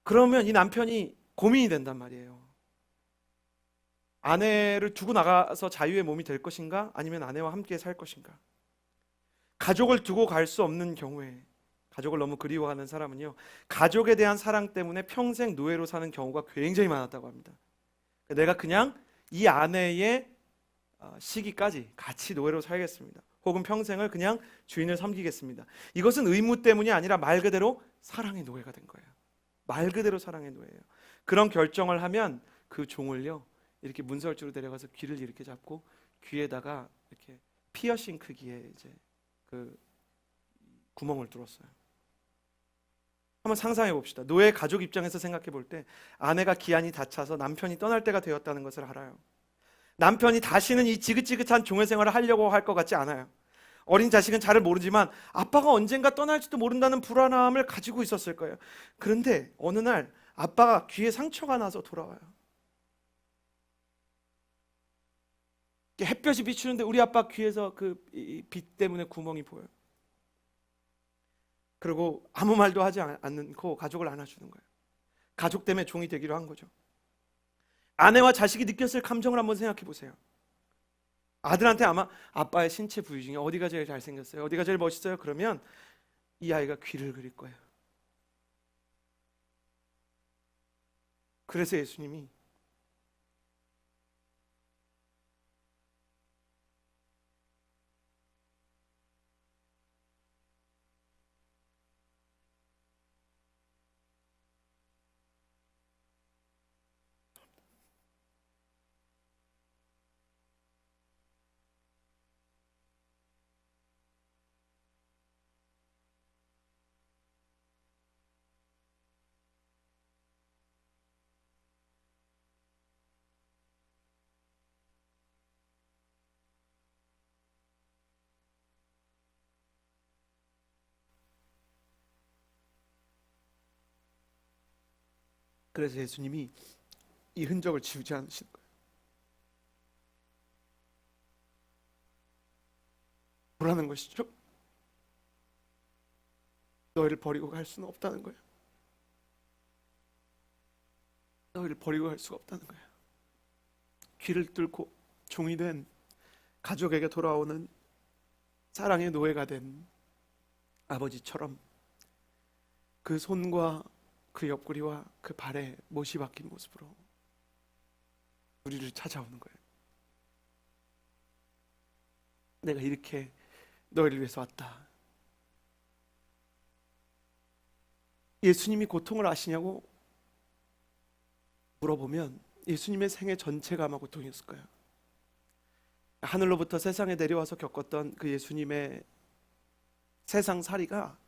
그러면 이 남편이 고민이 된단 말이에요. 아내를 두고 나가서 자유의 몸이 될 것인가, 아니면 아내와 함께 살 것인가. 가족을 두고 갈 수 없는 경우에, 가족을 너무 그리워하는 사람은요, 가족에 대한 사랑 때문에 평생 노예로 사는 경우가 굉장히 많았다고 합니다. 내가 그냥 이 아내의 시기까지 같이 노예로 살겠습니다. 혹은 평생을 그냥 주인을 섬기겠습니다. 이것은 의무 때문이 아니라 말 그대로 사랑의 노예가 된 거예요. 말 그대로 사랑의 노예예요. 그런 결정을 하면 그 종을요, 이렇게 문설주로 데려가서 귀를 이렇게 잡고 귀에다가 이렇게 피어싱 크기의 이제 그 구멍을 뚫었어요. 한번 상상해 봅시다. 노예 가족 입장에서 생각해 볼 때 아내가 기한이 다 차서 남편이 떠날 때가 되었다는 것을 알아요. 남편이 다시는 이 지긋지긋한 종의 생활을 하려고 할 것 같지 않아요. 어린 자식은 잘을 모르지만 아빠가 언젠가 떠날지도 모른다는 불안함을 가지고 있었을 거예요. 그런데 어느 날 아빠가 귀에 상처가 나서 돌아와요. 햇볕이 비추는데 우리 아빠 귀에서 그 빛 때문에 구멍이 보여요. 그리고 아무 말도 하지 않고 가족을 안아주는 거예요. 가족 때문에 종이 되기로 한 거죠. 아내와 자식이 느꼈을 감정을 한번 생각해 보세요. 아들한테 아마 아빠의 신체 부위 중에 어디가 제일 잘생겼어요? 어디가 제일 멋있어요? 그러면 이 아이가 귀를 그릴 거예요. 그래서 예수님이 그래서 예수님이 이 흔적을 지우지 않으시는 거예요. 뭐라는 것이죠? 너희를 버리고 갈 수는 없다는 거예요. 너희를 버리고 갈 수가 없다는 거예요. 귀를 뚫고 종이 된 가족에게 돌아오는 사랑의 노예가 된 아버지처럼 그 손과 그 옆구리와 그 발에 못이 박힌 모습으로 우리를 찾아오는 거예요. 내가 이렇게 너희를 위해서 왔다. 예수님이 고통을 아시냐고 물어보면 예수님의 생애 전체가 아마 고통이었을 거예요. 하늘로부터 세상에 내려와서 겪었던 그 예수님의 세상살이가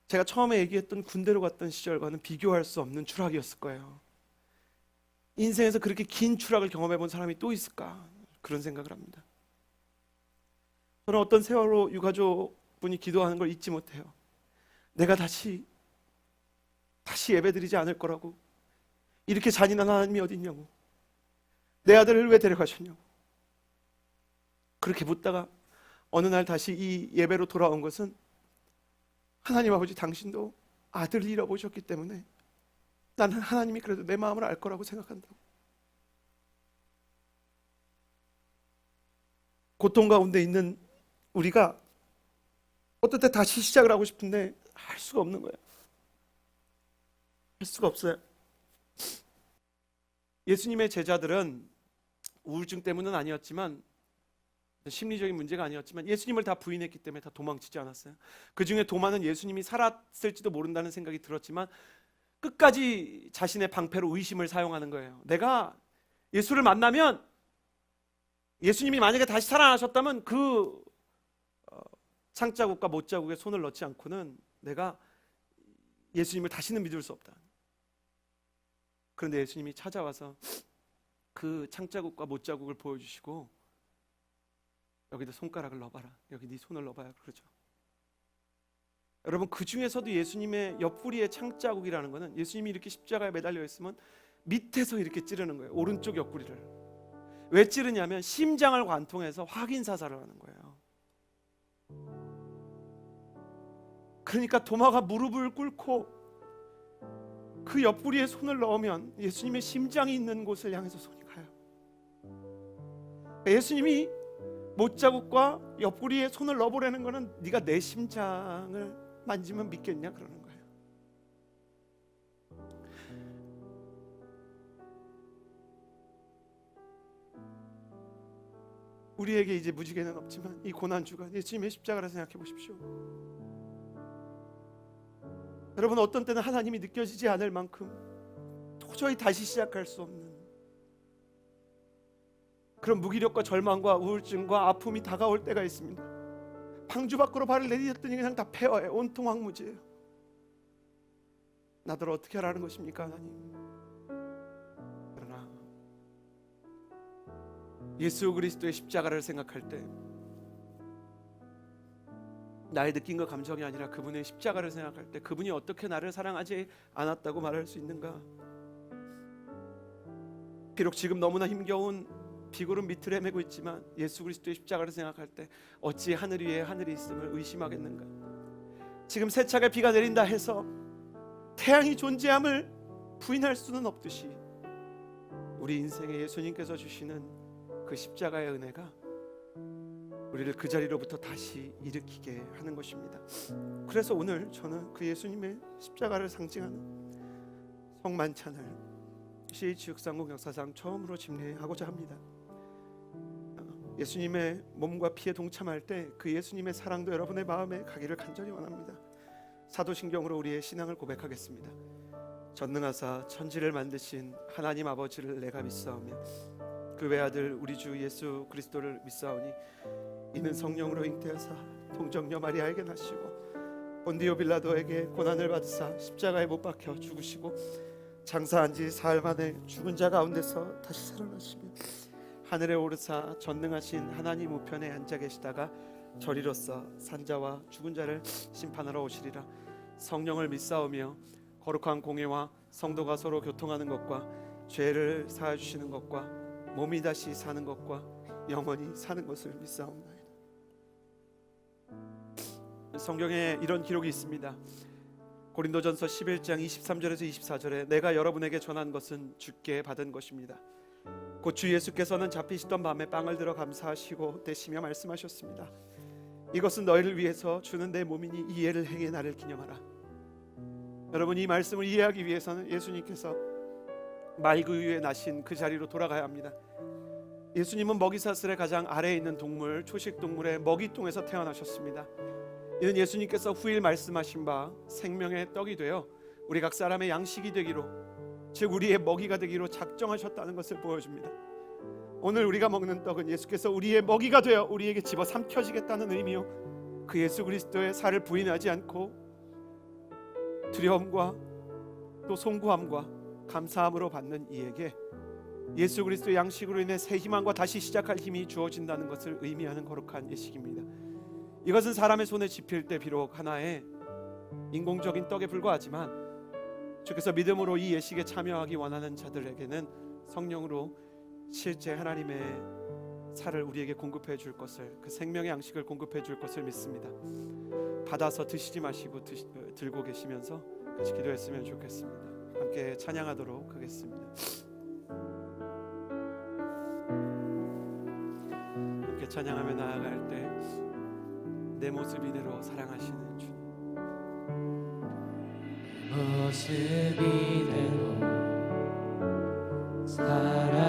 제가 처음에 얘기했던 군대로 갔던 시절과는 비교할 수 없는 추락이었을 거예요. 인생에서 그렇게 긴 추락을 경험해 본 사람이 또 있을까? 그런 생각을 합니다. 저는 어떤 세월호 유가족분이 기도하는 걸 잊지 못해요. 내가 다시 예배드리지 않을 거라고. 이렇게 잔인한 하나님이 어디 있냐고. 내 아들을 왜 데려가셨냐고. 그렇게 묻다가 어느 날 다시 이 예배로 돌아온 것은 하나님 아버지, 당신도 아들을 잃어보셨기 때문에 나는 하나님이 그래도 내 마음을 알 거라고 생각한다고. 고통 가운데 있는 우리가 어떨 때 다시 시작을 하고 싶은데 할 수가 없는 거예요. 할 수가 없어요. 예수님의 제자들은 우울증 때문은 아니었지만, 심리적인 문제가 아니었지만 예수님을 다 부인했기 때문에 다 도망치지 않았어요. 그 중에 도마는 예수님이 살았을지도 모른다는 생각이 들었지만 끝까지 자신의 방패로 의심을 사용하는 거예요. 내가 예수를 만나면, 예수님이 만약에 다시 살아나셨다면 그 창자국과 못자국에 손을 넣지 않고는 내가 예수님을 다시는 믿을 수 없다. 그런데 예수님이 찾아와서 그 창자국과 못자국을 보여주시고, 여기다 손가락을 넣어봐라, 여기 네 손을 넣어봐야, 그러죠. 여러분, 그 중에서도 예수님의 옆구리의 창자국이라는 것은, 예수님이 이렇게 십자가에 매달려 있으면 밑에서 이렇게 찌르는 거예요. 오른쪽 옆구리를. 왜 찌르냐면 심장을 관통해서 확인 사살을 하는 거예요. 그러니까 도마가 무릎을 꿇고 그 옆구리에 손을 넣으면 예수님의 심장이 있는 곳을 향해서 손이 가요. 예수님이 못자국과 옆구리에 손을 넣어보라는 거는 네가 내 심장을 만지면 믿겠냐 그러는 거예요. 우리에게 이제 무지개는 없지만 이 고난주간 예수님의 십자가를 생각해 보십시오. 여러분, 어떤 때는 하나님이 느껴지지 않을 만큼 도저히 다시 시작할 수 없는 그런 무기력과 절망과 우울증과 아픔이 다가올 때가 있습니다. 방주 밖으로 발을 내디뎠더니 그냥 다 폐허해요. 온통 황무지예요. 나더러 어떻게 하라는 것입니까, 하나님? 그러나 예수 그리스도의 십자가를 생각할 때 나의 느낌과 감정이 아니라 그분의 십자가를 생각할 때 그분이 어떻게 나를 사랑하지 않았다고 말할 수 있는가? 비록 지금 너무나 힘겨운 비구름 밑을 헤매고 있지만 예수 그리스도의 십자가를 생각할 때 어찌 하늘 위에 하늘이 있음을 의심하겠는가? 지금 세차게 비가 내린다 해서 태양이 존재함을 부인할 수는 없듯이 우리 인생에 예수님께서 주시는 그 십자가의 은혜가 우리를 그 자리로부터 다시 일으키게 하는 것입니다. 그래서 오늘 저는 그 예수님의 십자가를 상징하는 성만찬을 CH630 역사상 처음으로 집례하고자 합니다. 예수님의 몸과 피에 동참할 때 그 예수님의 사랑도 여러분의 마음에 가기를 간절히 원합니다. 사도신경으로 우리의 신앙을 고백하겠습니다. 전능하사 천지를 만드신 하나님 아버지를 내가 믿사오며 그 외아들 우리 주 예수 그리스도를 믿사오니 이는 성령으로 잉태하사 동정녀 마리아에게 나시고 본디오 빌라도에게 고난을 받으사 십자가에 못 박혀 죽으시고 장사한 지 사흘 만에 죽은 자 가운데서 다시 살아나시며 하늘에 오르사 전능하신 하나님 우편에 앉아 계시다가 저리로서 산자와 죽은 자를 심판하러 오시리라. 성령을 믿사오며 거룩한 공예와 성도가 서로 교통하는 것과 죄를 사하여 주시는 것과 몸이 다시 사는 것과 영원히 사는 것을 믿사옵나이다. 성경에 이런 기록이 있습니다. 고린도전서 11장 23절에서 24절에 내가 여러분에게 전한 것은 주께 받은 것입니다. 곧 주 예수께서는 잡히시던 밤에 빵을 들어 감사하시고 떼시며 말씀하셨습니다. 이것은 너희를 위해서 주는 내 몸이니 이 예를 행해 나를 기념하라. 여러분, 이 말씀을 이해하기 위해서는 예수님께서 말구 위에 나신 그 자리로 돌아가야 합니다. 예수님은 먹이사슬의 가장 아래에 있는 동물, 초식동물의 먹이통에서 태어나셨습니다. 이는 예수님께서 후일 말씀하신 바 생명의 떡이 되어 우리 각 사람의 양식이 되기로, 즉 우리의 먹이가 되기로 작정하셨다는 것을 보여줍니다. 오늘 우리가 먹는 떡은 예수께서 우리의 먹이가 되어 우리에게 집어 삼켜지겠다는 의미요, 그 예수 그리스도의 살을 부인하지 않고 두려움과 또 송구함과 감사함으로 받는 이에게 예수 그리스도의 양식으로 인해 새 희망과 다시 시작할 힘이 주어진다는 것을 의미하는 거룩한 예식입니다. 이것은 사람의 손에 집힐 때 비록 하나의 인공적인 떡에 불과하지만 주께서 믿음으로 이 예식에 참여하기 원하는 자들에게는 성령으로 실제 하나님의 살을 우리에게 공급해 줄 것을, 그 생명의 양식을 공급해 줄 것을 믿습니다. 받아서 드시지 마시고 들고 계시면서 같이 기도했으면 좋겠습니다. 함께 찬양하도록 하겠습니다. 함께 찬양하며 나아갈 때 내 모습 이대로 사랑하시는 주님, 모습 이대로 사랑하시네.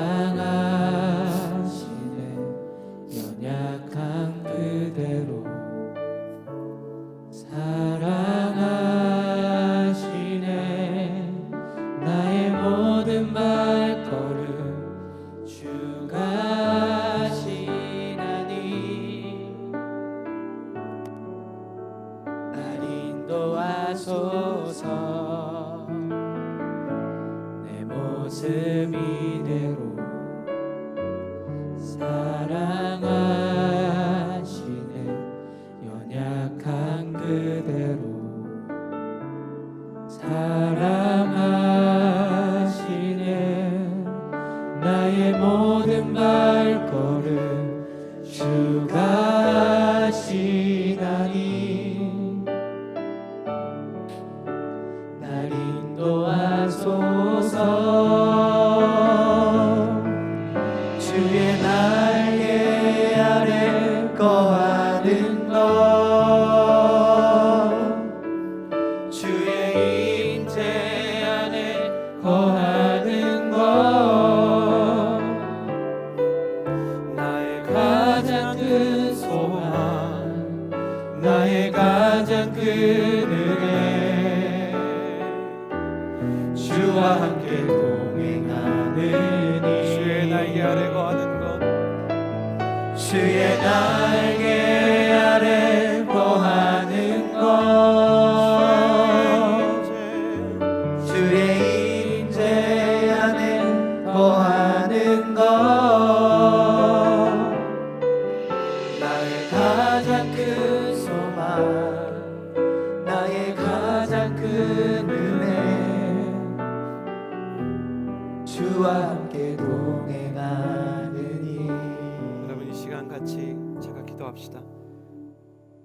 연약한 그대로 사랑하시네. 나의 모든 발걸음 주가 시나니 날 인도하소서. 내 모습 이대로 사랑하시네. 연약한 그대로 사랑하시네. 나의 모든 발걸음 주가 시나니 날 인도하소서. 주의 날개 아래 거하는 것, 주의 임재 안에 거하는 것, 나의 가장 큰 소망, 나의 가장 큰 은혜, 주와 함께 동행하느니. 주의 날개 아래 거하는 것, 주의 날개 아래 거하는 것, 주의 임재 안에 거하는 것, 나의 가장 큰 소망, 나의 가장 큰 은혜, 주와 함께 동행하느니. 여러분 이 시간 같이 제가 기도합시다.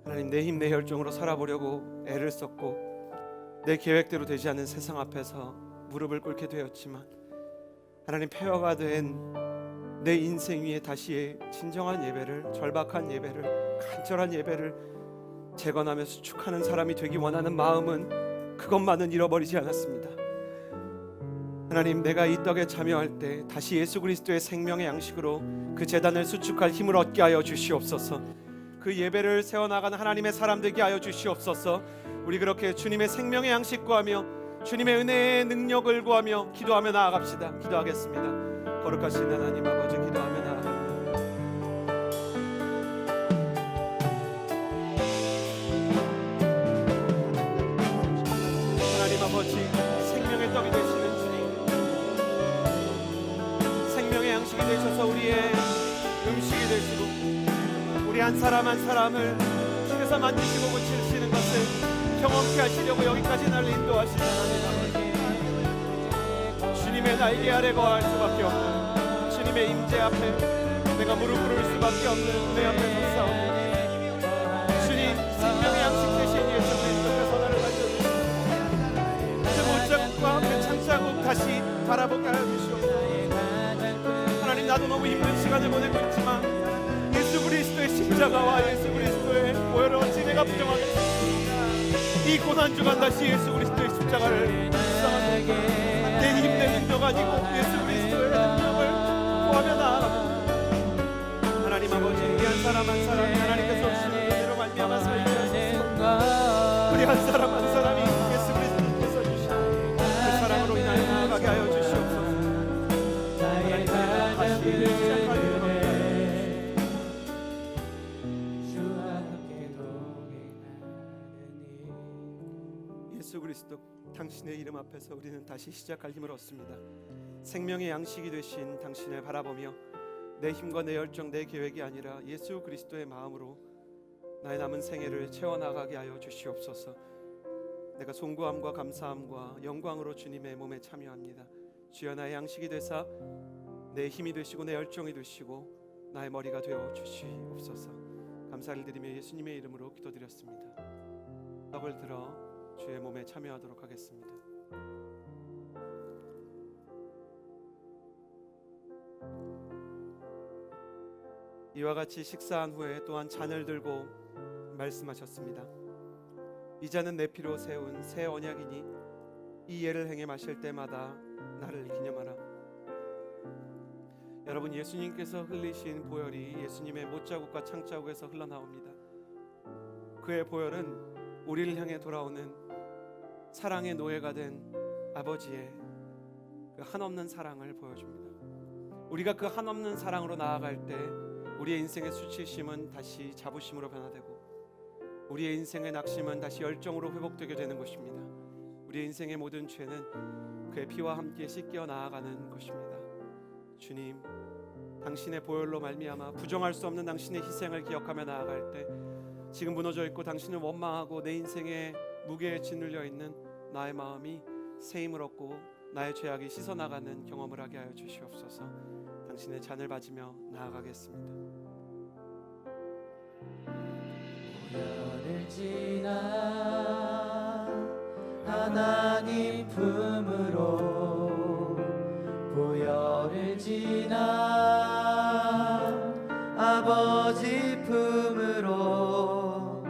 하나님, 내 힘 내 혈종으로 살아보려고 애를 썼고 내 계획대로 되지 않는 세상 앞에서 무릎을 꿇게 되었지만 하나님, 폐허가 된 내 인생 위에 다시 진정한 예배를, 절박한 예배를, 간절한 예배를 재건하며 수축하는 사람이 되기 원하는 마음은 그것만은 잃어버리지 않았습니다. 하나님, 내가 이 떡에 참여할 때 다시 예수 그리스도의 생명의 양식으로 그 제단을 수축할 힘을 얻게 하여 주시옵소서. 그 예배를 세워나가는 하나님의 사람 되게 하여 주시옵소서. 우리 그렇게 주님의 생명의 양식 구하며 주님의 은혜의 능력을 구하며 기도하며 나아갑시다. 기도하겠습니다. 거룩하신 하나님 아버지, 기도하며 나아갑니다. 하나님 아버지, 생명의 떡이 되시는 주님, 생명의 양식이 되셔서 우리의 음식이 되시고 우리 한 사람 한 사람을 주께서 만지시고 고치시는 것을 경험케 하시려고 여기까지 날 인도하신 하나님 아버지, 주님의 날개 아래 거할 수밖에 없는, 주님의 임재 앞에 내가 무릎 꿇을 수밖에 없는 은혜 앞에 섰사오니 주님, 생명의 양식 되신 예수 그리스도께서 나를 만져주시고 그 못자국과 그 창자국 다시 바라보게 하여 주시옵소서. 하나님, 나도 너무 힘든 시간을 보내고 있지만 예수 그리스도의 십자가와 예수 그리스도의 보혈로 지내가 부정하겠습니다. 이 고난주간 다시 예수 그리스도의 십자가를 묵상하고 내 힘 내 능력 아니고 예수 그리스도의 능력을 구하며 나아갑니다. 하나님 아버지, 우리 한 사람 한 사람이 하나님께서 주시는 은혜로 말미암아 살게 하소서. 우리 한 사람 한 사람이 예수 그리스도께서 주신 그 사랑으로 인하여 나아가게 하여 주시옵소서. 하나님, 다시 시작할 일을 예수 그리스도 당신의 이름 앞에서 우리는 다시 시작할 힘을 얻습니다. 생명의 양식이 되신 당신을 바라보며 내 힘과 내 열정, 내 계획이 아니라 예수 그리스도의 마음으로 나의 남은 생애를 채워나가게 하여 주시옵소서. 내가 송구함과 감사함과 영광으로 주님의 몸에 참여합니다. 주여, 나의 양식이 되사 내 힘이 되시고 내 열정이 되시고 나의 머리가 되어 주시옵소서. 감사를 드리며 예수님의 이름으로 기도드렸습니다. 떡을 들어 주의 몸에 참여하도록 하겠습니다. 이와 같이 식사한 후에 또한 잔을 들고 말씀하셨습니다. 이 잔은 내 피로 세운 새 언약이니 이 예를 행해 마실 때마다 나를 기념하라. 여러분, 예수님께서 흘리신 보혈이 예수님의 못자국과 창자국에서 흘러나옵니다. 그의 보혈은 우리를 향해 돌아오는 사랑의 노예가 된 아버지의 그 한없는 사랑을 보여줍니다. 우리가 그 한없는 사랑으로 나아갈 때 우리의 인생의 수치심은 다시 자부심으로 변화되고 우리의 인생의 낙심은 다시 열정으로 회복되게 되는 것입니다. 우리의 인생의 모든 죄는 그의 피와 함께 씻겨 나아가는 것입니다. 주님, 당신의 보혈로 말미암아 부정할 수 없는 당신의 희생을 기억하며 나아갈 때 지금 무너져 있고 당신을 원망하고 내 인생의 무게에 짓눌려 있는 나의 마음이 새 힘을 얻고 나의 죄악이 씻어나가는 경험을 하게 하여 주시옵소서. 당신의 잔을 받으며 나아가겠습니다. 보혈을 지나 하나님 품으로 보혈을 지나 아버지 품으로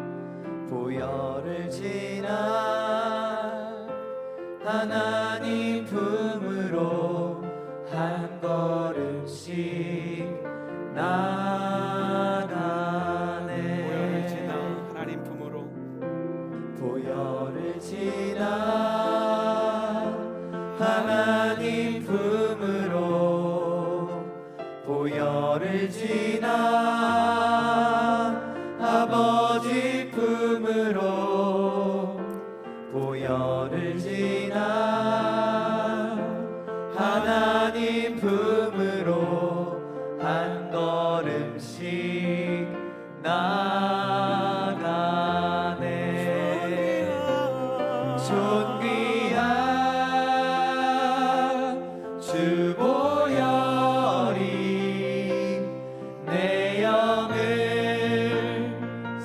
보혈을 지나 하나님 품으로 한 걸음씩 나가네. 보혈을 지나 하나님 품으로 보혈을 지나 하나님 품으로 보혈을 지나 아버지 품으로 보혈을 지나 하나님 품으로 한 걸음씩 나가네. 존귀한 주 보혈이 내 영을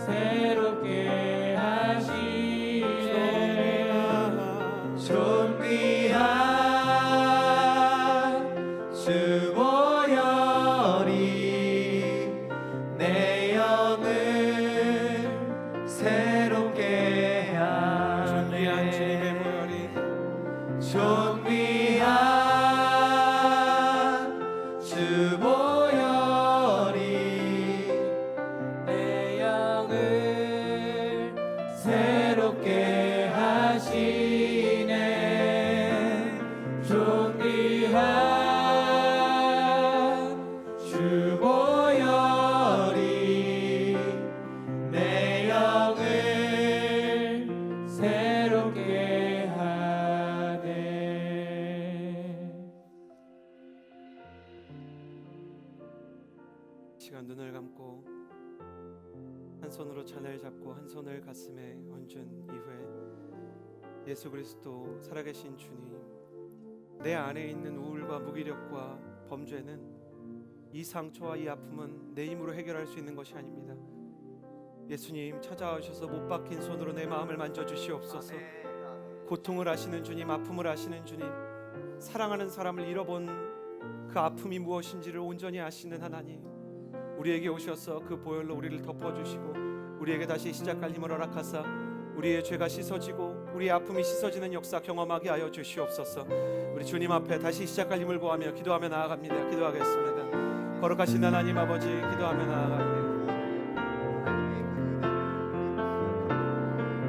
새롭게 하시네. 존귀한 주 보혈이 내 영을 새롭게 존귀한 주님의 하네. 보혈이 존귀한 주 보혈이 내 영을 새롭게 하시네. 존귀한 주 보혈이 내 영을 새롭게 하네. 시간 눈을 감고 한 손으로 잔을 잡고 한 손을 가슴에 얹은 이후에 예수 그리스도 살아계신 주님, 내 안에 있는 우울과 무기력과 범죄는 이 상처와 이 아픔은 내 힘으로 해결할 수 있는 것이 아닙니다. 예수님, 찾아오셔서 못 박힌 손으로 내 마음을 만져주시옵소서. 고통을 아시는 주님, 아픔을 아시는 주님, 사랑하는 사람을 잃어본 그 아픔이 무엇인지를 온전히 아시는 하나님, 우리에게 오셔서 그 보혈로 우리를 덮어주시고 우리에게 다시 시작할 힘을 허락하사 우리의 죄가 씻어지고 우리의 아픔이 씻어지는 역사 경험하게 하여 주시옵소서. 우리 주님 앞에 다시 시작할 힘을 구하며 기도하며 나아갑니다. 기도하겠습니다. 거룩하신 하나님 아버지, 기도하며 나아갑니다.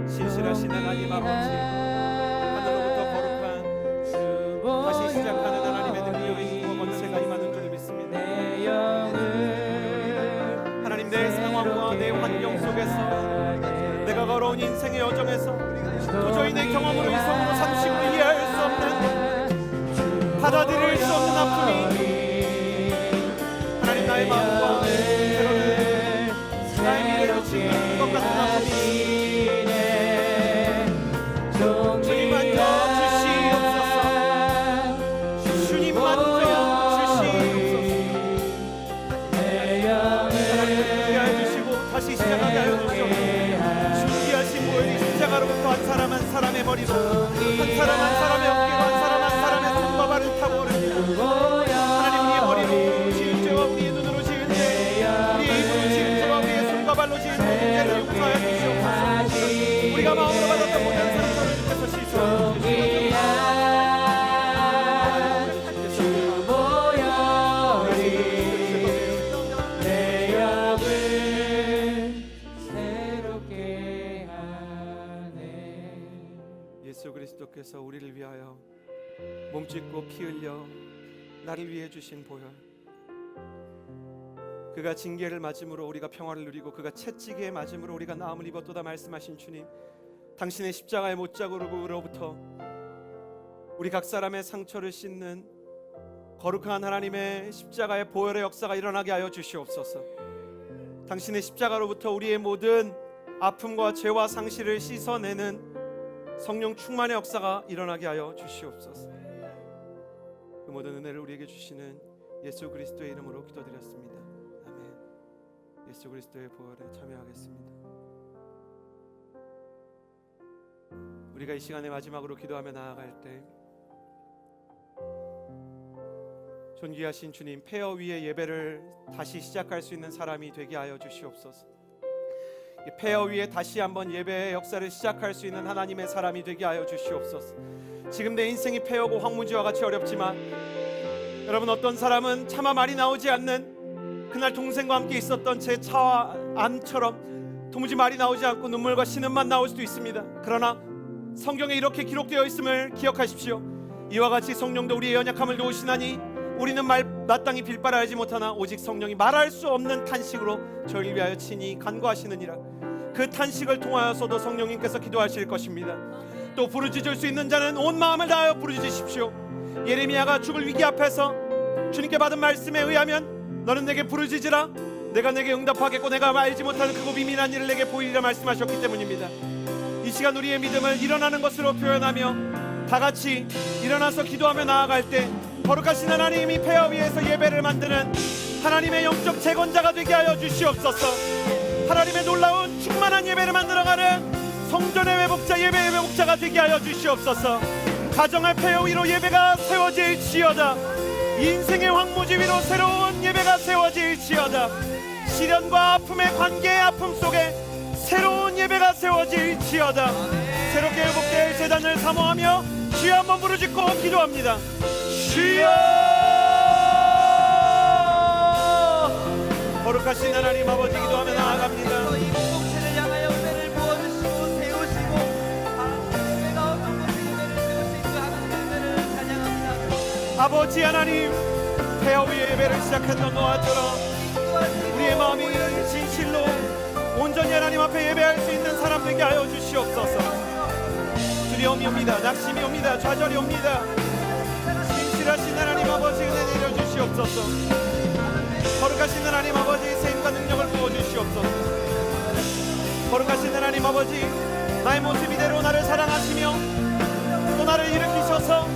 신실하신 하나님 아버지, 하늘로부터 거룩한 다시 시작하는 하나님의 능력이 있고 권세가 임하는 줄 믿습니다. 하나님, 내 상황과 내 환경 속에서 내가 걸어온 인생의 여정에서 도저히 내 경험으로 이성으로 상식으로 이해할 수 없는, 받아들일 수 없는 아픔이 하나님 나의 마음과 때로는 나의 미래를 지키는 것 같은 아픔이 주님 만져 주시옵소서. 주님 만져 주시옵소서. 하나님 함께 해주시고 다시 시작하게 하여 주시옵소서. 준비하신 보혈이 십자가로 피 흘려 나를 위해 주신 보혈, 그가 징계를 맞음으로 우리가 평화를 누리고 그가 채찍에 맞음으로 우리가 나음을 입었도다 말씀하신 주님, 당신의 십자가의 못자국으로부터 우리 각 사람의 상처를 씻는 거룩한 하나님의 십자가의 보혈의 역사가 일어나게 하여 주시옵소서. 당신의 십자가로부터 우리의 모든 아픔과 죄와 상실을 씻어내는 성령 충만의 역사가 일어나게 하여 주시옵소서. 그 모든 은혜를 우리에게 주시는 예수 그리스도의 이름으로 기도드렸습니다. 아멘. 예수 그리스도의 보혈에 참여하겠습니다. 우리가 이 시간에 마지막으로 기도하며 나아갈 때 존귀하신 주님, 폐허 위에 예배를 다시 시작할 수 있는 사람이 되게 하여 주시옵소서. 이 폐허 위에 다시 한번 예배의 역사를 시작할 수 있는 하나님의 사람이 되게 하여 주시옵소서. 지금 내 인생이 폐허고 황무지와 같이 어렵지만, 여러분, 어떤 사람은 차마 말이 나오지 않는 그날 동생과 함께 있었던 제 차 안처럼 도무지 말이 나오지 않고 눈물과 신음만 나올 수도 있습니다. 그러나 성경에 이렇게 기록되어 있음을 기억하십시오. 이와 같이 성령도 우리의 연약함을 도우시나니 우리는 마땅히 빌바라 알지 못하나 오직 성령이 말할 수 없는 탄식으로 저희를 위하여 친히 간구하시느니라. 그 탄식을 통하여서도 성령님께서 기도하실 것입니다. 또 부르짖을 수 있는 자는 온 마음을 다하여 부르짖으십시오. 예레미야가 죽을 위기 앞에서 주님께 받은 말씀에 의하면 너는 내게 부르짖으라, 내가 내게 응답하겠고 내가 알지 못하는 크고 비밀한 일을 내게 보이리라 말씀하셨기 때문입니다. 이 시간 우리의 믿음을 일어나는 것으로 표현하며 다같이 일어나서 기도하며 나아갈 때 거룩하신 하나님이 폐허 위에서 예배를 만드는 하나님의 영적 재건자가 되게 하여 주시옵소서. 하나님의 놀라운 충만한 예배를 만들어가는 성전의 회복자, 예배의 회복자가 되게 하여 주시옵소서. 가정의 폐허 위로 예배가 세워질지어다. 인생의 황무지 위로 새로운 예배가 세워질지어다. 시련과 아픔의 관계의 아픔 속에 새로운 예배가 세워질지어다. 새롭게 회복될 제단을 사모하며 주여 한번 부르짖고 기도합니다. 주여! 거룩하신 하나님 아버지, 기도하며 나아갑니다. 이 공동체를 향하여 은혜를 부어주시고 세우시고 예배가 어떤 곳에 예배를 세우신 그 하나님의 은혜를 찬양합니다. 아버지 하나님, 폐허 위에 예배를 시작했던 너와처럼 우리의 마음이 진실로 온전히 하나님 앞에 예배할 수 있는 사람 되게 하여 주시옵소서. 두려움이 옵니다. 낙심이 옵니다. 좌절이 옵니다. 진실하신 하나님 아버지, 은혜 내려주시옵소서. 거룩하신 하나님 아버지, 세임과 능력을 부어주시옵소서. 거룩하신 하나님 아버지, 나의 모습 이대로 나를 사랑하시며 또 나를 일으키셔서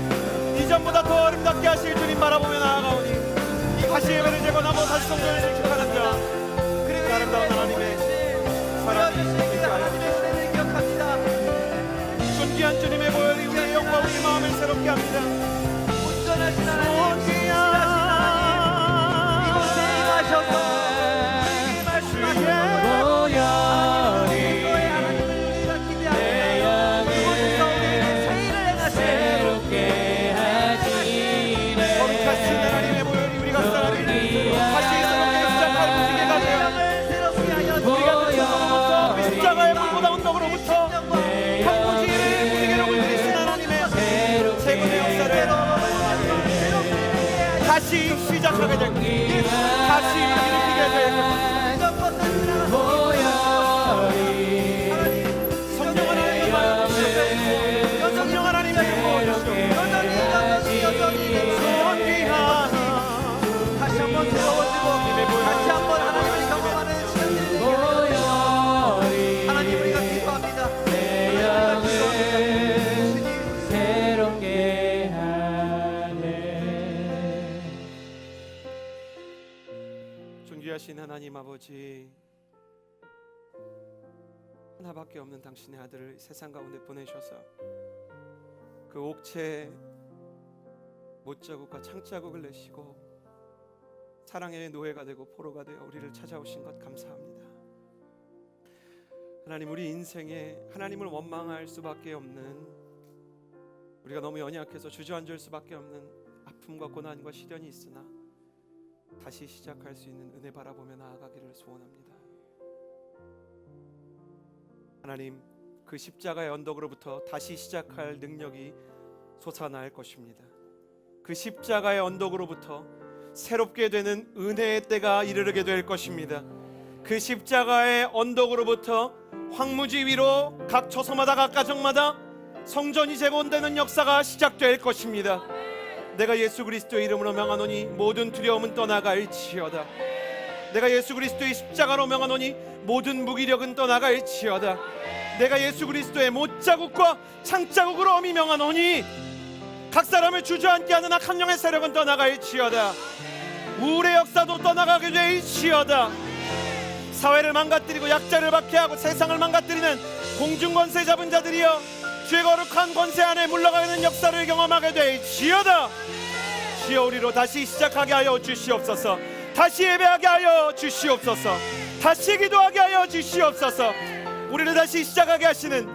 이전보다 더 아름답게 하실 주님 바라보며 나아가오니 다시 예배를 재건하고 다시 성전을 증축하는 자, 그 아름다운 하나님의 사랑이 되게 하여 주시옵소서. 존귀한 주님의 보혈이 우리의 영과 우리의 마음을 새롭게 합니다. 온전하신 하나님, 존귀한 이곳에 임하셔서 우리에게 말씀하시는 보혈이 하나님을 우리가 기대하며 이곳에서 우리에게 세일을 행하시네. 거룩하신 하나님의 보혈이 우리가 사람이 다시 새롭게 시작할 무지개가 되어 우리가 그리스도로부터 십자가의 불보다 언덕으로부터 황무지를 무지개로 물리신 하나님의 재건의 역사를 다시 시작하게 될 것입니다. 다시 일으키게 될 것입니다. 성령 하나님의 마음, 성령 하나님의 영광을 다시 한번 새로워지고 다시 한번 하나님을 경험하는 시간이 되게 하여 하나님, 우리가 기도합니다. 새롭게 하네. 존귀하신 하나님 아버지, 하나밖에 없는 당신의 아들을 세상 가운데 보내셔서 그 옥체에 못자국과 창자국을 내시고 사랑의 노예가 되고 포로가 되어 우리를 찾아오신 것 감사합니다. 하나님, 우리 인생에 하나님을 원망할 수밖에 없는, 우리가 너무 연약해서 주저앉을 수밖에 없는 아픔과 고난과 시련이 있으나 다시 시작할 수 있는 은혜 바라보며 나아가기를 소원합니다. 하나님, 그 십자가의 언덕으로부터 다시 시작할 능력이 솟아날 것입니다. 그 십자가의 언덕으로부터 새롭게 되는 은혜의 때가 이르게 될 것입니다. 그 십자가의 언덕으로부터 황무지 위로 각 처소마다 각 가정마다 성전이 재건되는 역사가 시작될 것입니다. 내가 예수 그리스도의 이름으로 명하노니 모든 두려움은 떠나갈지어다. 내가 예수 그리스도의 십자가로 명하노니 모든 무기력은 떠나갈지어다. 내가 예수 그리스도의 못자국과 창자국으로 엄히 명하노니 각 사람을 주저앉게 하는 악한 영의 세력은 떠나갈지어다. 우울의 역사도 떠나가게 될지어다. 사회를 망가뜨리고 약자를 박해하고 세상을 망가뜨리는 공중권세 잡은 자들이여 주의 거룩한 권세 안에 물러가는 역사를 경험하게 될지어다. 주여 우리로 다시 시작하게 하여 주시옵소서. 다시 예배하게 하여 주시옵소서. 다시 기도하게 하여 주시옵소서. 우리를 다시 시작하게 하시는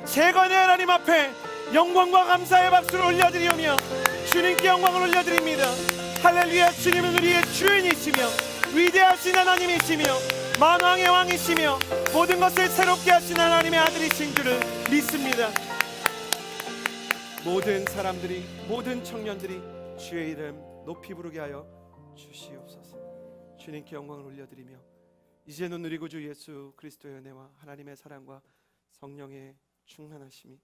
재건의 하나님 앞에 영광과 감사의 박수를 올려드리오며 주님께 영광을 올려드립니다. 할렐루야. 주님은 우리의 주인이시며 위대하신 하나님이시며 만왕의 왕이시며 모든 것을 새롭게 하신 하나님의 아들이신 줄을 믿습니다. 모든 사람들이, 모든 청년들이 주의 이름 높이 부르게 하여 주시옵소서. 주님께 영광을 올려드리며 이제는 우리 구주 예수 그리스도의 은혜와 하나님의 사랑과 성령의 충만하심이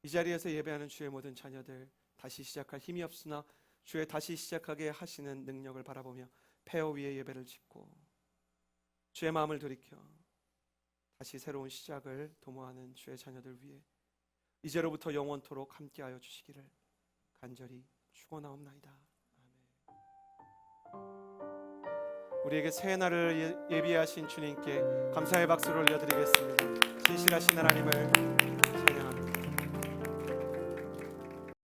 이 자리에서 예배하는 주의 모든 자녀들 다시 시작할 힘이 없으나 주의 다시 시작하게 하시는 능력을 바라보며 폐허 위에 예배를 짓고 주의 마음을 돌이켜 다시 새로운 시작을 도모하는 주의 자녀들 위해 이제로부터 영원토록 함께하여 주시기를 간절히 축원하옵나이다. 아멘. 우리에게 새 날을 예비하신 주님께 감사의 박수를 올려드리겠습니다. 신실하신 하나님을 찬양합니다.